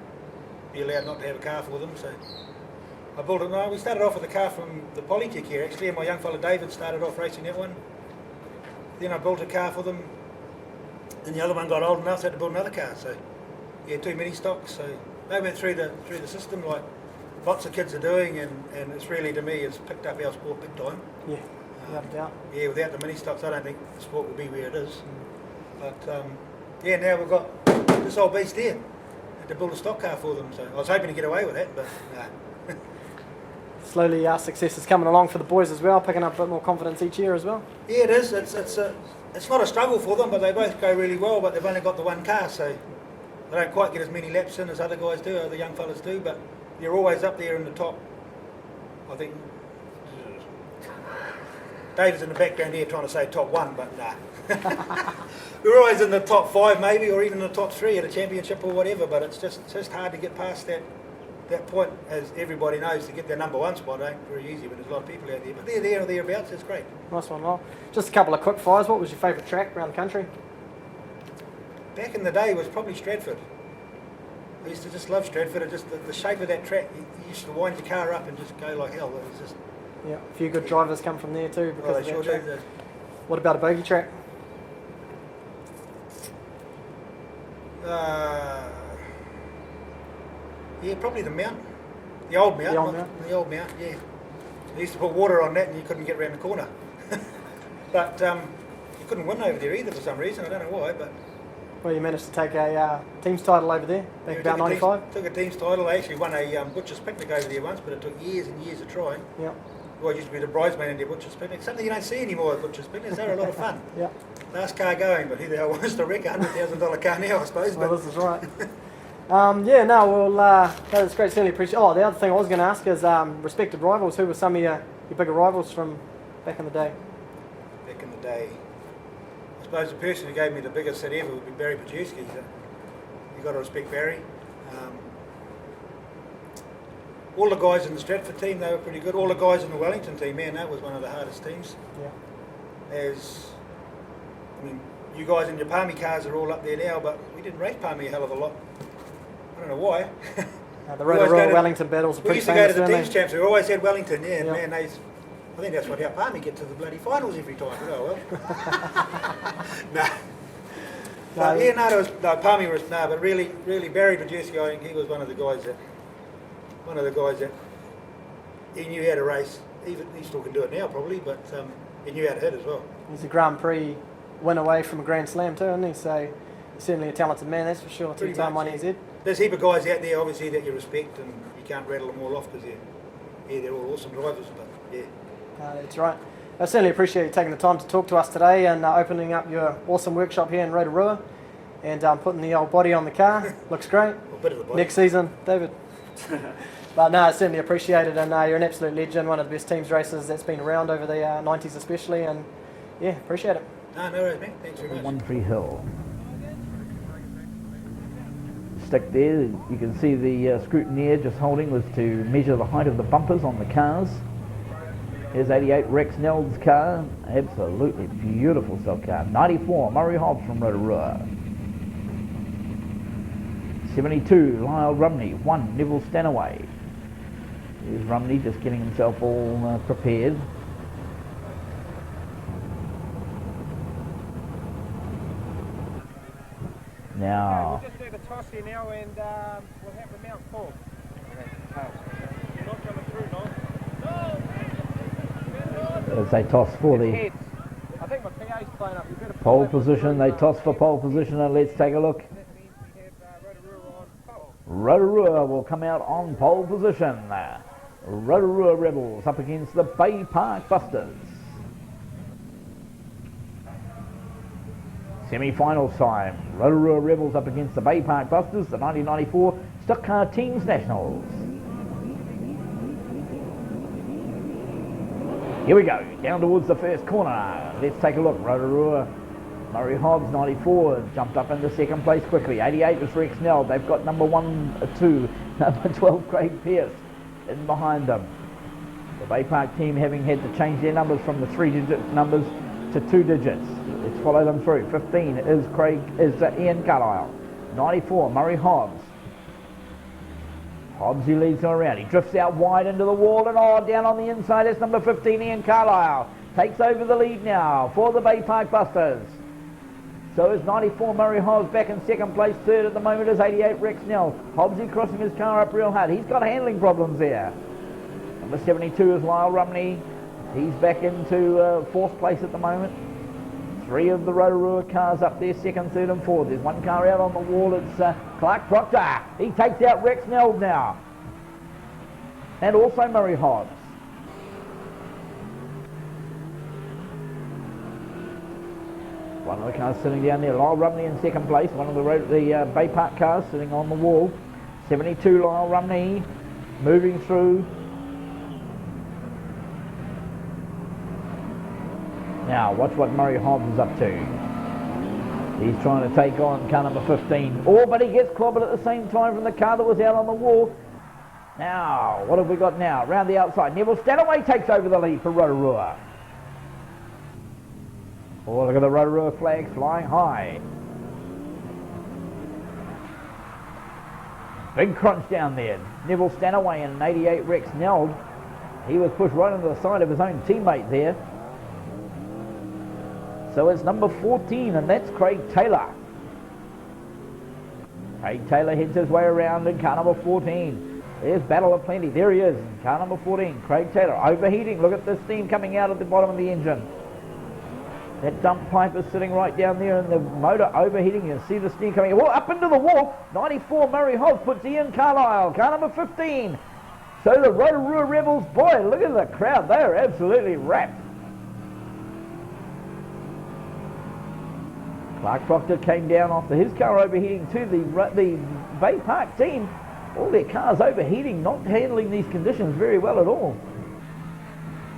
be allowed not to have a car for them. So I built it. No, we started off with a car from the Polytech here, actually, and my young fella David started off racing that one. Then I built a car for them. And the other one got old enough, so I had to build another car. So, yeah, 2 mini stocks. So they went through the system like lots of kids are doing, and it's really, to me, it's picked up our sport big time. Yeah, without a doubt. Yeah, without the mini stocks, I don't think the sport would be where it is. But yeah, now we've got this old beast here. Had to build a stock car for them. So I was hoping to get away with that, but no. Slowly, success is coming along for the boys as well, picking up a bit more confidence each year as well. Yeah, it is. It's not a struggle for them, but they both go really well, but they've only got the one car, so they don't quite get as many laps in as other guys do, other young fellas do, but you're always up there in the top. I think David's in the background here trying to say top 1, but nah. We're always in the top 5 maybe, or even the top 3 at a championship or whatever, but it's just hard to get past that point, as everybody knows. To get their number 1 spot ain't very easy, but there's a lot of people out there. But they're there or thereabouts, it's great. Nice one, Lyall. Just a couple of quick fires. What was your favourite track around the country? Back in the day was probably Stratford. I used to just love Stratford. It just the shape of that track, you used to wind your car up and just go like hell. It was just... Yeah, a few good drivers come from there too because they of that sure track. do. What about a bogey track? Yeah, probably the Mount. The old Mount. The old Mount? The old Mount, yeah. They used to put water on that and you couldn't get around the corner. But you couldn't win over there either for some reason. I don't know why, but... Well, you managed to take a team's title over there back about 95. Took a team's title. I actually won a butcher's picnic over there once, but it took years and years of trying. Yeah. Well, I used to be the bridesmaid in their butcher's picnic. Something you don't see anymore at butcher's picnics. They're a lot of fun. Yeah. Last car going, but who the hell wants to wreck $100,000 car now, I suppose. Well, But this is right. Yeah, no, well, that's great. Certainly appreciate. Oh, the other thing I was going to ask is respected rivals. Who were some of your bigger rivals from back in the day? back in the day, I suppose the person who gave me the biggest hit ever would be Barry Pajewski. So you got to respect Barry. All the guys in the Stratford team, they were pretty good. All the guys in the Wellington team, man, that was one of the hardest teams. Yeah. I mean, you guys in your Palmy cars are all up there now, but we didn't race Palmy a hell of a lot. I don't know why. The Rotorua Wellington battles are We pretty used to go to famous, the weren't teams they? champs. We always had Wellington, yeah, and Yeah. man, I think that's what helped Palmy get to the bloody finals every time. But oh well. No. But yeah, no, Palmy was but really, Barry Pajewski, I think he was one of the guys that he knew how to race. He still can do it now probably, but he knew how to hit as well. He's a Grand Prix win away from a Grand Slam too, isn't he? So he's certainly a talented man, that's for sure. Pretty Two-time much, one yeah. NZ. There's a heap of guys out there obviously that you respect, and you can't rattle them all off because they're all awesome drivers, but yeah. That's right. I certainly appreciate you taking the time to talk to us today and opening up your awesome workshop here in Rotorua and putting the old body on the car. Looks great. A bit of the body. Next season, David. But no, I certainly appreciate it, and you're an absolute legend, one of the best teams racers that's been around over the 90s especially, and yeah, appreciate it. No worries, mate. Thanks very much. One Tree Hill. Stick there, you can see the scrutineer just holding was to measure the height of the bumpers on the cars. Here's 88 Rex Neld's car, absolutely beautiful stock car. 94 Murray Hobbs from Rotorua. 72 Lyall Rumney, 1 Neville Stanaway. Here's Rumney just getting himself all prepared. Now, We'll just do the toss here now and we'll have the mount full. You're not coming through, no? as they toss for the Heads. I think my PA's playing up. You better pull pole that one position, through, they toss for pole position, and let's take a look. That means we have Rotorua on pole. Rotorua will come out on pole position. Rotorua Rebels up against the Bay Park Busters. Semi-finals time. Rotorua Rebels up against the Bay Park Busters, the 1994 Stockcar Teams Nationals. Here we go, down towards the first corner. Let's take a look. Rotorua, Murray Hobbs, 94, jumped up into second place quickly. 88 was Rex Nell. They've got number 2, number 12, Craig Pearce, in behind them. The Bay Park team having had to change their numbers from the 3-digit numbers to 2 digits. Let's follow them through. 15 is Ian Carlisle. 94, Murray Hobbs. Hobbs, he leads them around. He drifts out wide into the wall and down on the inside. It's number 15, Ian Carlisle. Takes over the lead now for the Bay Park Busters. So is 94 Murray Hobbs back in second place. Third at the moment is 88 Rex Nell. Hobbsy crossing his car up real hard. He's got handling problems there. Number 72 is Lyall Rumney. He's back into fourth place at the moment. 3 of the Rotorua cars up there, second, third and fourth. There's one car out on the wall. It's Clark Proctor. He takes out Rex Neld now. And also Murray Hobbs. One of the cars sitting down there. Lyall Rumney in second place. One of the Bay Park cars sitting on the wall. 72 Lyall Rumney moving through. Now, watch what Murray Hobbs is up to. He's trying to take on car number 15. But he gets clobbered at the same time from the car that was out on the wall. Now, what have we got now? Round the outside. Neville Stanaway takes over the lead for Rotorua. Look at the Rotorua flags flying high. Big crunch down there. Neville Stanaway and 88 Rex Neld. He was pushed right into the side of his own teammate there. So it's number 14, and that's Craig Taylor. Craig Taylor heads his way around in car number 14. There's Battle of Plenty. There he is in car number 14. Craig Taylor overheating. Look at the steam coming out at the bottom of the engine. That dump pipe is sitting right down there and the motor overheating. You can see the steam coming up into the wall. 94 Murray Hobbs puts Ian Carlisle, car number 15. So the Rotorua Rebels, boy, look at the crowd. They are absolutely wrapped. Clark Proctor came down after his car overheating too. The Bay Park team, all their cars overheating, not handling these conditions very well at all.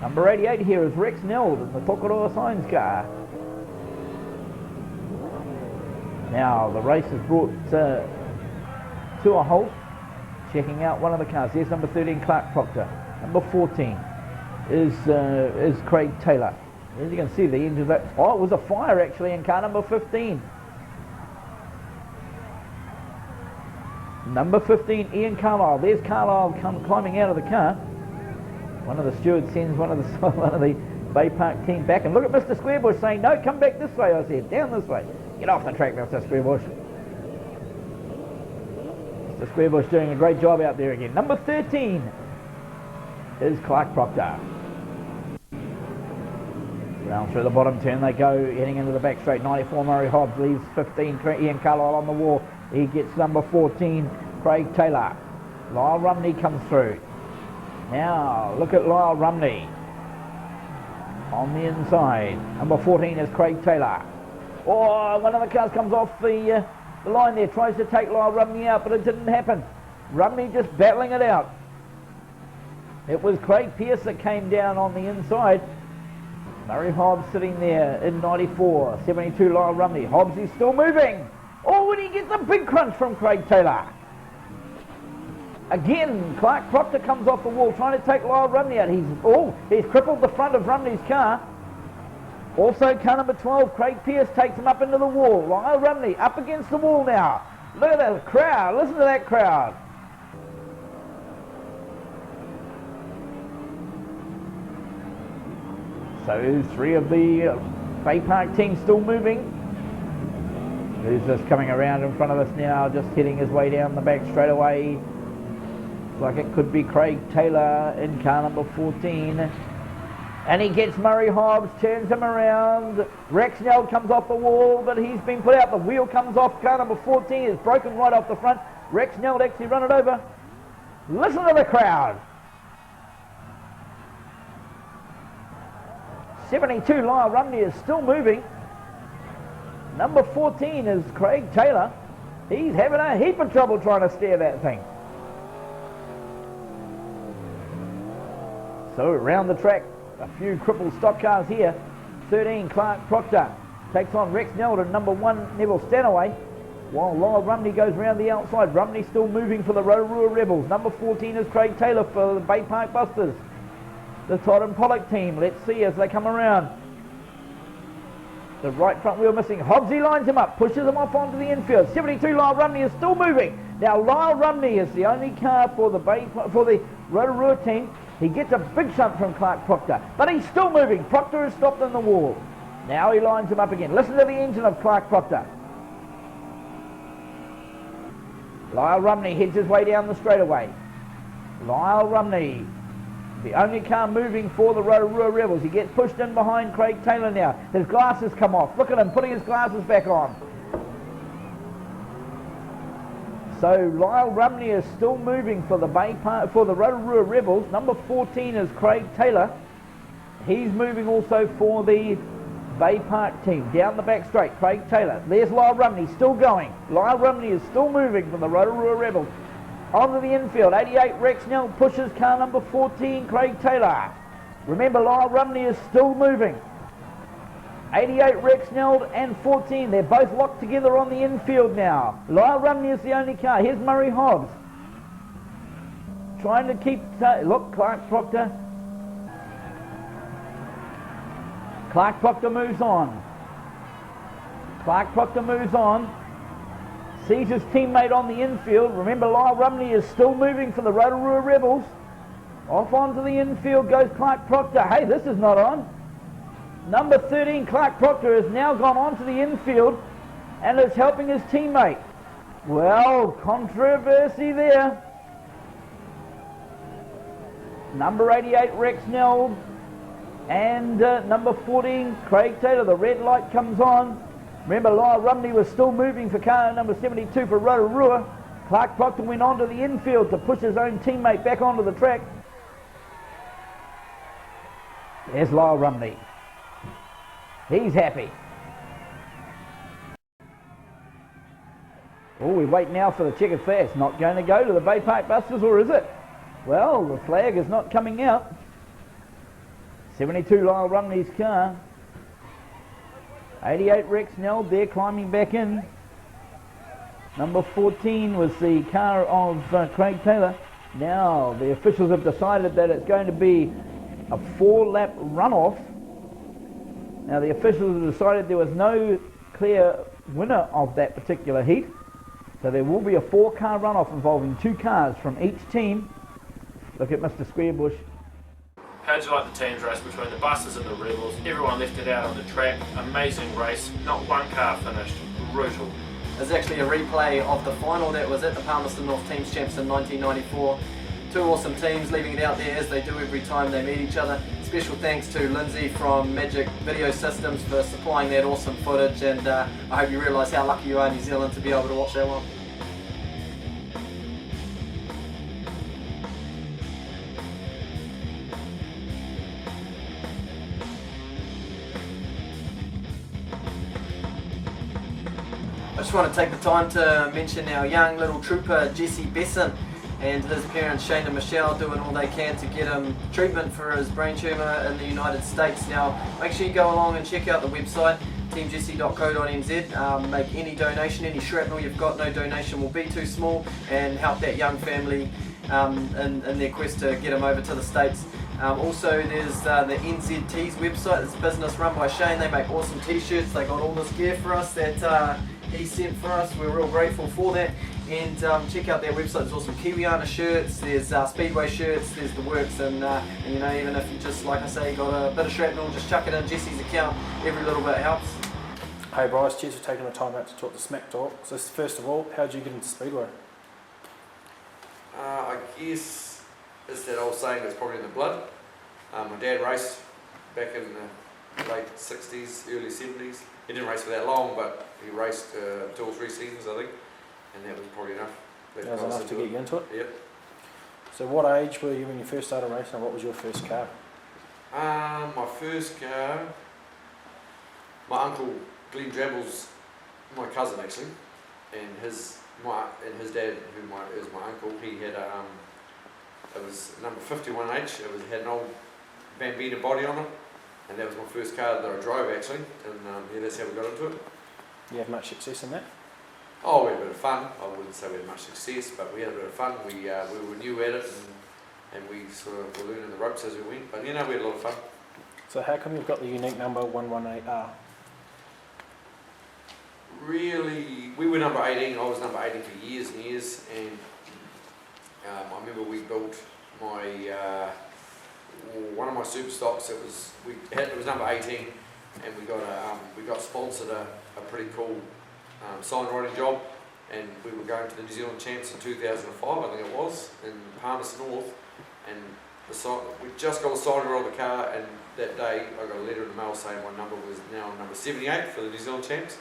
Number 88 here is Rex Neld in the Tokoroa Signs car. Now the race is brought to a halt. Checking out one of the cars. Here's number 13 Clark Proctor. Number 14 is Craig Taylor. As you can see, the engine. Oh, it was a fire actually in car number 15. Number 15, Ian Carlisle. There's Carlisle climbing out of the car. One of the stewards sends one of the Bay Park team back. And look at Mr. Squarebush saying, no, come back this way, I said. Down this way. Get off the track, Mr. Squarebush. Mr. Squarebush doing a great job out there again. Number 13 is Clark Proctor. Round through the bottom turn they go, heading into the back straight. 94 Murray Hobbs leaves 15, Ian Carlisle on the wall. He gets number 14, Craig Taylor. Lyall Rumney comes through. Now, look at Lyall Rumney on the inside. Number 14 is Craig Taylor. Oh, one of the cars comes off the line there, tries to take Lyall Rumney out, but it didn't happen. Rumney just battling it out. It was Craig Pearce that came down on the inside. Murray Hobbs sitting there in 94, 72 Lyall Rumney. Hobbs is still moving. Oh, and he gets a big crunch from Craig Taylor. Again, Clark Proctor comes off the wall trying to take Lyall Rumney out. He's crippled the front of Rumney's car. Also, car number 12, Craig Pearce takes him up into the wall. Lyall Rumney up against the wall now. Look at that crowd. Listen to that crowd. So 3 of the Bay Park team still moving. Who's just coming around in front of us now, just heading his way down the back straight away. Looks like it could be Craig Taylor in car number 14. And he gets Murray Hobbs, turns him around. Rex Neld comes off the wall, but he's been put out. The wheel comes off. Car number 14 is broken right off the front. Rex Neld actually run it over. Listen to the crowd. 72 Lyall Rumney is still moving. Number 14 is Craig Taylor. He's having a heap of trouble trying to steer that thing. So around the track, a few crippled stock cars here. 13 Clark Proctor takes on Rex Neld and number 1 Neville Stanaway. While Lyall Rumney goes round the outside. Rumney still moving for the Rotorua Rebels. Number 14 is Craig Taylor for the Bay Park Busters. The Todd and Pollock team, let's see as they come around. The right front wheel missing. Hobbsy lines him up, pushes him off onto the infield. 72 Lyall Rumney is still moving. Now Lyall Rumney is the only car for the Rotorua team. He gets a big shunt from Clark Proctor, but he's still moving. Proctor is stopped on the wall. Now he lines him up again. Listen to the engine of Clark Proctor. Lyall Rumney heads his way down the straightaway. Lyall Rumney, the only car moving for the Rotorua Rebels. He gets pushed in behind Craig Taylor now. His glasses come off. Look at him putting his glasses back on. So Lyall Rumney is still moving for the Rotorua Rebels. Number 14 is Craig Taylor. He's moving also for the Bay Park team. Down the back straight, Craig Taylor. There's Lyall Rumney still going. Lyall Rumney is still moving for the Rotorua Rebels. Onto the infield, 88 Rex Neld pushes car number 14, Craig Taylor. Remember, Lyall Rumney is still moving. 88 Rex Neld and 14, they're both locked together on the infield now. Lyall Rumney is the only car. Here's Murray Hobbs. Trying to keep, look, Clark Proctor. Clark Proctor moves on. Clark Proctor moves on. Sees his teammate on the infield. Remember, Lyall Rumney is still moving for the Rotorua Rebels. Off onto the infield goes Clark Proctor. Hey, this is not on. Number 13, Clark Proctor, has now gone onto the infield and is helping his teammate. Well, controversy there. Number 88, Rex Neld, and number 14, Craig Taylor. The red light comes on. Remember, Lyall Rumney was still moving for car number 72 for Rotorua. Clark Proctor went onto the infield to push his own teammate back onto the track. There's Lyall Rumney. He's happy. Oh, we wait now for the checkered flag. It's not going to go to the Bay Park Busters, or is it? Well, the flag is not coming out. 72 Lyall Rumney's car. 88 Rex Neld there climbing back in. Number 14 was the car of Craig Taylor. Now the officials have decided that it's going to be a 4-lap runoff. Now the officials have decided there was no clear winner of that particular heat. So there will be a 4-car runoff involving 2 cars from each team. Look at Mr. Squarebush. How'd you like the teams race between the Busters and the Rebels? Everyone left it out on the track. Amazing race. Not one car finished. Brutal. There's actually a replay of the final that was at the Palmerston North Teams Champs in 1994. 2 awesome teams leaving it out there as they do every time they meet each other. Special thanks to Lindsay from Magic Video Systems for supplying that awesome footage, and I hope you realise how lucky you are in New Zealand to be able to watch that one. I just want to take the time to mention our young little trooper Jesse Besson and his parents Shane and Michelle doing all they can to get him treatment for his brain tumour in the United States. Now make sure you go along and check out the website teamjesse.co.nz. Make any donation, any shrapnel you've got, no donation will be too small, and help that young family in their quest to get him over to the States. Also there's the NZT's website. It's a business run by Shane. They make awesome t-shirts. They got all this gear for us that he sent for us. We're real grateful for that. And check out their website. There's awesome Kiwiana shirts, there's Speedway shirts, there's the works, and you know, even if you just, like I say, got a bit of shrapnel, just chuck it in Jesse's account. Every little bit helps. Hey Bryce, cheers for taking the time out to talk to Smack Talk. So first of all, how did you get into Speedway? I guess it's that old saying that's probably in the blood. My dad raced back in the late 60s, early 70s. He didn't race for that long, but he raced 2 or 3 seasons, I think, and that was probably enough. That was enough to get you into it? Yep. So what age were you when you first started racing, and what was your first car? My first car, my uncle Glenn Drabbles, my cousin actually, and his dad, who is my uncle, he had it was number 51H. It had an old Bambina body on it, and that was my first car that I drove actually, and yeah, that's how we got into it. You have much success in that? Oh, we had a bit of fun. I wouldn't say we had much success, but we had a bit of fun. We were new at it, and we sort of were learning the ropes as we went, but you know, we had a lot of fun. So how come you've got the unique number 118R? Really, we were number 18. I was number 18 for years and years, and I remember we built my one of my super stocks. It was number 18, and we got sponsored a pretty cool sign writing job, and we were going to the New Zealand Champs in 2005, I think it was, in Palmerston North, and we just got a sign on the car, and that day I got a letter in the mail saying my number was now number 78 for the New Zealand Champs.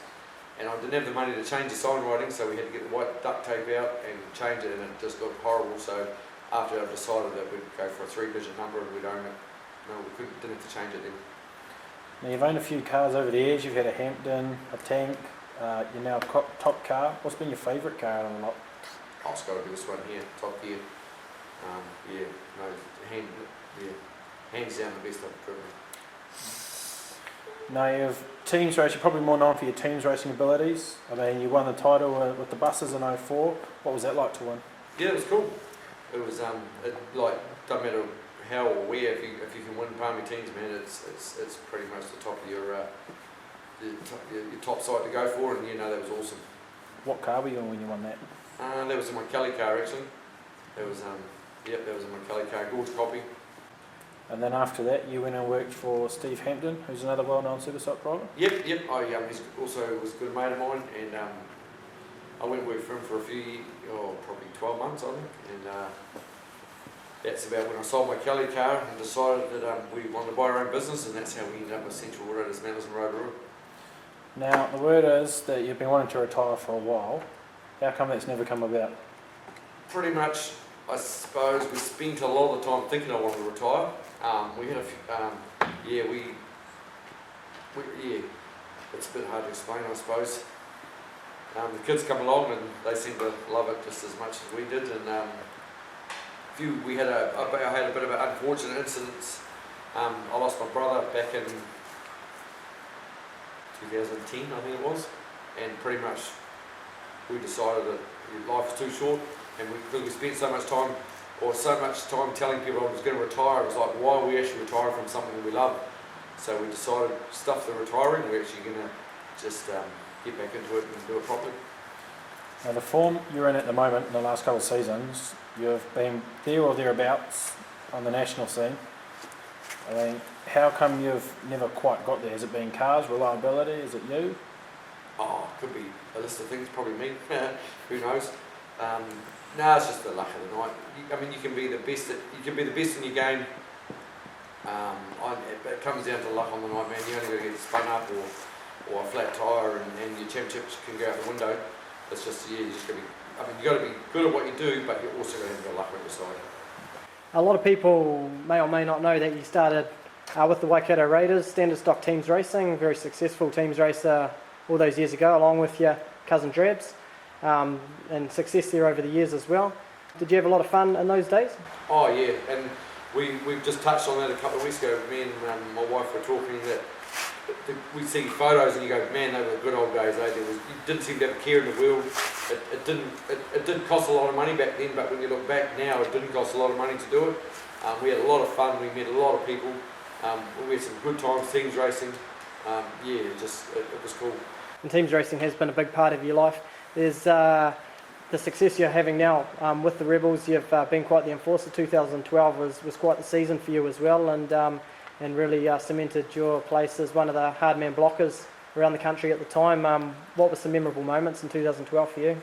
And I didn't have the money to change the sign writing, so we had to get the white duct tape out and change it, and it just got horrible. So after I decided that we'd go for a 3-digit number and we'd own it, no, we didn't have to change it then. Now you've owned a few cars over the years. You've had a Hampton, a Tank, you're now a top car. What's been your favourite car on the lot? Oh, it's got to be this one here, Top Gear. Hands down the best I've ever. Now you've teams race, you're probably more known for your teams racing abilities. I mean, you won the title with the buses in 04. What was that like to win? Yeah, it was cool. It was like, doesn't matter how or where, if you can win Palmy teams, man, it's pretty much the top of your top side to go for, and you know that was awesome. What car were you in when you won that? That was in my Kelly car actually. That was that was in my Kelly car, Gorge copy. And then after that, you went and worked for Steve Hampton, who's another well-known super stock driver. Yep. He also was a good mate of mine, and I went and worked for him for a few, probably 12 months, I think, and that's about when I sold my Kelly car and decided that we wanted to buy our own business, and that's how we ended up with Central Auto Dismantles in Rotorua. Now, the word is that you've been wanting to retire for a while. How come that's never come about? Pretty much, I suppose, we spent a lot of the time thinking I wanted to retire. We had a few, it's a bit hard to explain, I suppose. The kids come along and they seem to love it just as much as we did, and I had a bit of an unfortunate incident. I lost my brother back in 2010, I think it was, and pretty much we decided that life was too short, and because we spent so much time telling people I was going to retire, it was like, why are we actually retiring from something we love? So we decided, stuff the retiring, we're actually going to just get back into it and do it properly. Now, the form you're in at the moment in the last couple of seasons, you've been there or thereabouts on the national scene. I mean, how come you've never quite got there? Has it been cars, reliability? Is it you? Oh, could be a list of things, probably me. Who knows? No, it's just the luck of the night. You can be the best. In your game. It comes down to luck on the night, man. You only got to get spun up or a flat tyre, and your championships can go out the window. It's just you just got to be. You got to be good at what you do, but you also got to have the luck on your side. A lot of people may or may not know that you started with the Waikato Raiders, standard stock teams racing, very successful teams racer all those years ago, along with your cousin Drabs, and success there over the years as well. Did you have a lot of fun in those days? Oh yeah, and we just touched on that a couple of weeks ago. Me and my wife were talking that we see photos and you go, man, they were good old days. You didn't seem to have a care in the world. It didn't cost a lot of money back then, but when you look back now, it didn't cost a lot of money to do it. We had a lot of fun. We met a lot of people. We had some good times, teams racing. It was cool. And teams racing has been a big part of your life. There's the success you're having now with the Rebels. You've been quite the enforcer. 2012 was quite the season for you as well, and really cemented your place as one of the hardman blockers around the country at the time. What were some memorable moments in 2012 for you?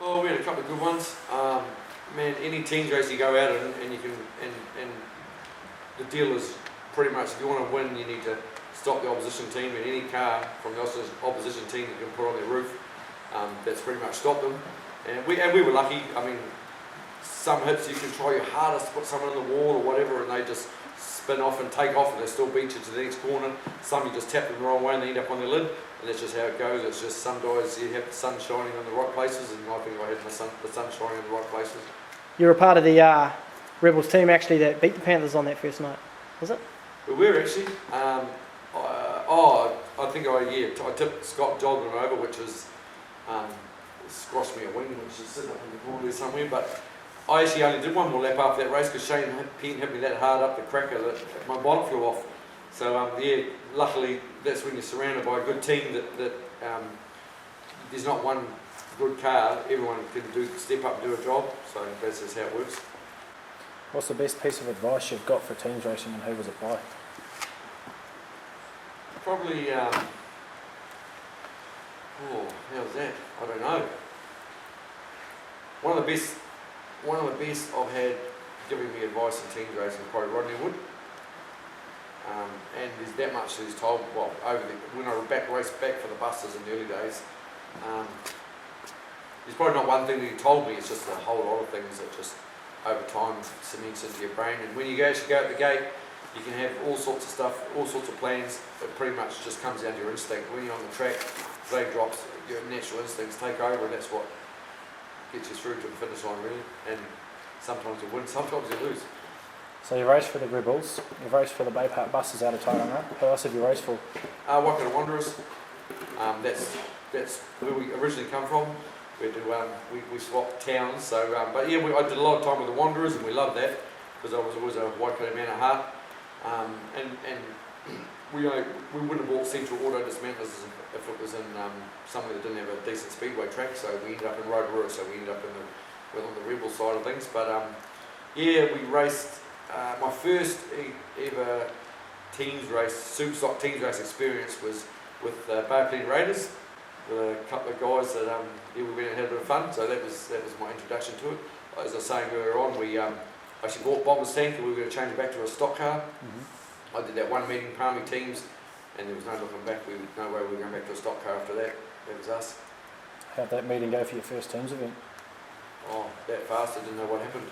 Oh, we had a couple of good ones. Man, any teams race you go out and you can, and the deal is pretty much, if you want to win, you need to stop the opposition team, and any car from the opposition team you can put on their roof, that's pretty much stopped them. And we were lucky. Some hits you can try your hardest to put someone in the wall or whatever, and they just spin off and take off, and they still beat you to the next corner. Some you just tap them the wrong way and they end up on their lid, and that's just how it goes. It's just some guys you have the sun shining in the right places, and I think I had the sun shining in the right places. You were a part of the Rebels team actually that beat the Panthers on that first night, was it? We were actually. I think I tipped Scott Jolden over, which was squashed me a wing, which is sitting up in the corner there somewhere. But I actually only did one more lap after that race because Shane Penn hit me that hard up the cracker that my bonnet flew off. So luckily that's when you're surrounded by a good team that there's not one good car. Everyone can step up and do a job. So that's just how it works. What's the best piece of advice you've got for teams racing, and who was it by? Probably, how's that? I don't know. One of the best I've had giving me advice in teams racing is probably Rodney Wood. And there's that much he's told, when I raced back for the Busters in the early days, there's probably not one thing that he told me, it's just a whole lot of things that just over time cements into your brain. And when you actually go out the gate, you can have all sorts of stuff, all sorts of plans. It pretty much just comes down to your instinct. When you're on the track, flag drops, your natural instincts take over, and that's what gets you through to the finish line, really. And sometimes you win, sometimes you lose. So you raced for the Rebels, you've raced for the Bay Park Busters out of Tauranga. Who else have you raced for? Waikato Wanderers. That's where we originally come from. We swapped towns, so I did a lot of time with the Wanderers, and we loved that because I was always a Waikato man at heart. And we wouldn't have bought Central Auto Dismantlers if it was in somewhere that didn't have a decent speedway track. So we ended up in Rotorua, so we ended up on the Rebel side of things. But we raced. My first ever teams race, super stock teams race experience was with Bay Raiders. with a couple of guys that we went and had a bit of fun. So that was my introduction to it. As I was saying earlier on, we actually bought Bob's tank and we were going to change it back to a stock car. I did that one meeting, Palmy teams, and there was no looking back. No way we were going back to a stock car after that. That was us. How'd that meeting go for your first teams event? Oh, that fast, I didn't know what happened.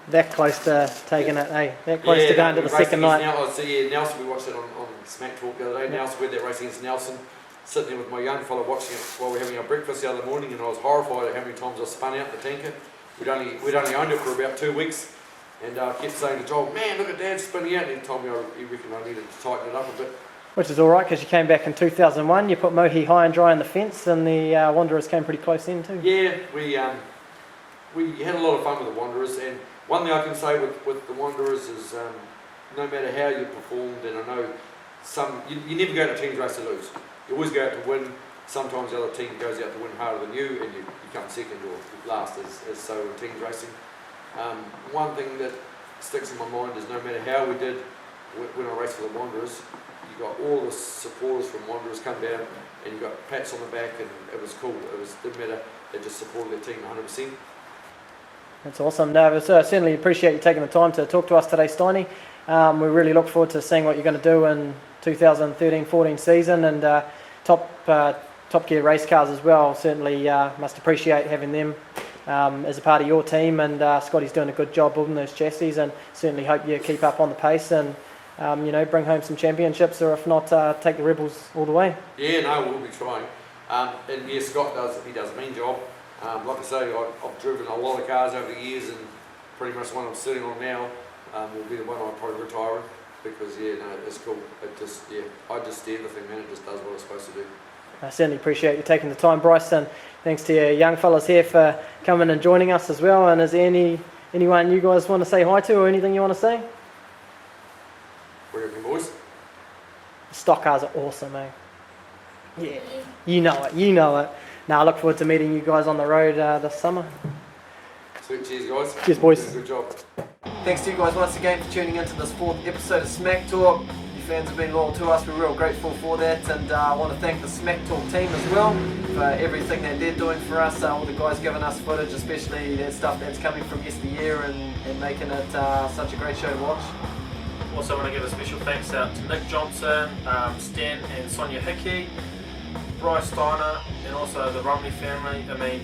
That close to taking it, eh? That close to going to the second night. Nelson, we watched it on Smack Talk the other day. Nelson, we had that race against Nelson, sitting there with my young fella watching it while we were having our breakfast the other morning, and I was horrified at how many times I spun out the tanker. We'd only owned it for about 2 weeks, and I kept saying to Joel, man, look at Dad spinning out, and he told me he reckoned I needed to tighten it up a bit. Which is alright, because you came back in 2001, you put Mohi high and dry on the fence, and the Wanderers came pretty close in too. Yeah, we had a lot of fun with the Wanderers, and one thing I can say with the Wanderers is no matter how you performed, and I know you never go to a team's race to lose. You always go out to win. Sometimes the other team goes out to win harder than you, and you come second or last, as so in teams racing. One thing that sticks in my mind is no matter how we did when I raced for the Wanderers, you got all the supporters from Wanderers come down, and you got pats on the back, and it was cool. Didn't matter. They just supported their team 100%. That's awesome, David. So I certainly appreciate you taking the time to talk to us today, Steiny. We really look forward to seeing what you're going to do in 2013-14 season, and top gear race cars as well. Certainly must appreciate having them as a part of your team, and Scotty's doing a good job building those chassis, and certainly hope you keep up on the pace and bring home some championships, or if not, take the Rebels all the way. Yeah, no, we'll be trying. And yeah, Scott does a mean job. Like I say, I've driven a lot of cars over the years, and pretty much the one I'm sitting on now will be the one I'll probably retire in, because it's cool. I just steer the thing, man. It just does what it's supposed to do. I certainly appreciate you taking the time, Bryce, and thanks to you young fellas here for coming and joining us as well. And is there anyone you guys want to say hi to, or anything you want to say? Where are you, boys? The stock cars are awesome, eh? Yeah, you know it. Now I look forward to meeting you guys on the road this summer. Sweet, cheers guys. Cheers, boys. Good job. Thanks to you guys once again for tuning into this 4th episode of Smack Talk. You fans have been loyal to us, we're real grateful for that, and I want to thank the Smack Talk team as well for everything that they're doing for us, all the guys giving us footage, especially that stuff that's coming from yesteryear and making it such a great show to watch. Also want to give a special thanks out to Nick Johnston, Stan and Sonja Hickey, Bryce Steiner, and also the Rumney family. I mean,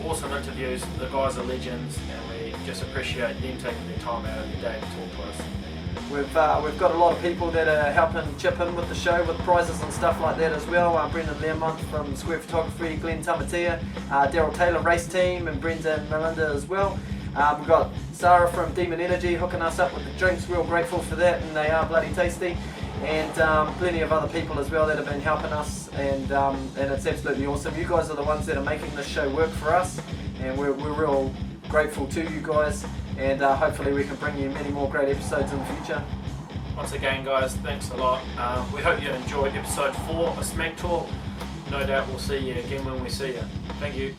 awesome interviews. The guys are legends, and we just appreciate them taking their time out of their day to talk to us. We've got a lot of people that are helping chip in with the show with prizes and stuff like that as well. Brendan Lermont from Square Photography, Glenn Tamatea, Daryl Taylor Race Team, and Brendan Melinda as well. We've got Sarah from Demon Energy hooking us up with the drinks. Real grateful for that, and they are bloody tasty. And plenty of other people as well that have been helping us, and it's absolutely awesome. You guys are the ones that are making this show work for us, and we're real grateful to you guys, and hopefully we can bring you many more great episodes in the future. Once again guys, thanks a lot. We hope you enjoyed episode 4 of Smack Talk. No doubt we'll see you again when we see you. Thank you.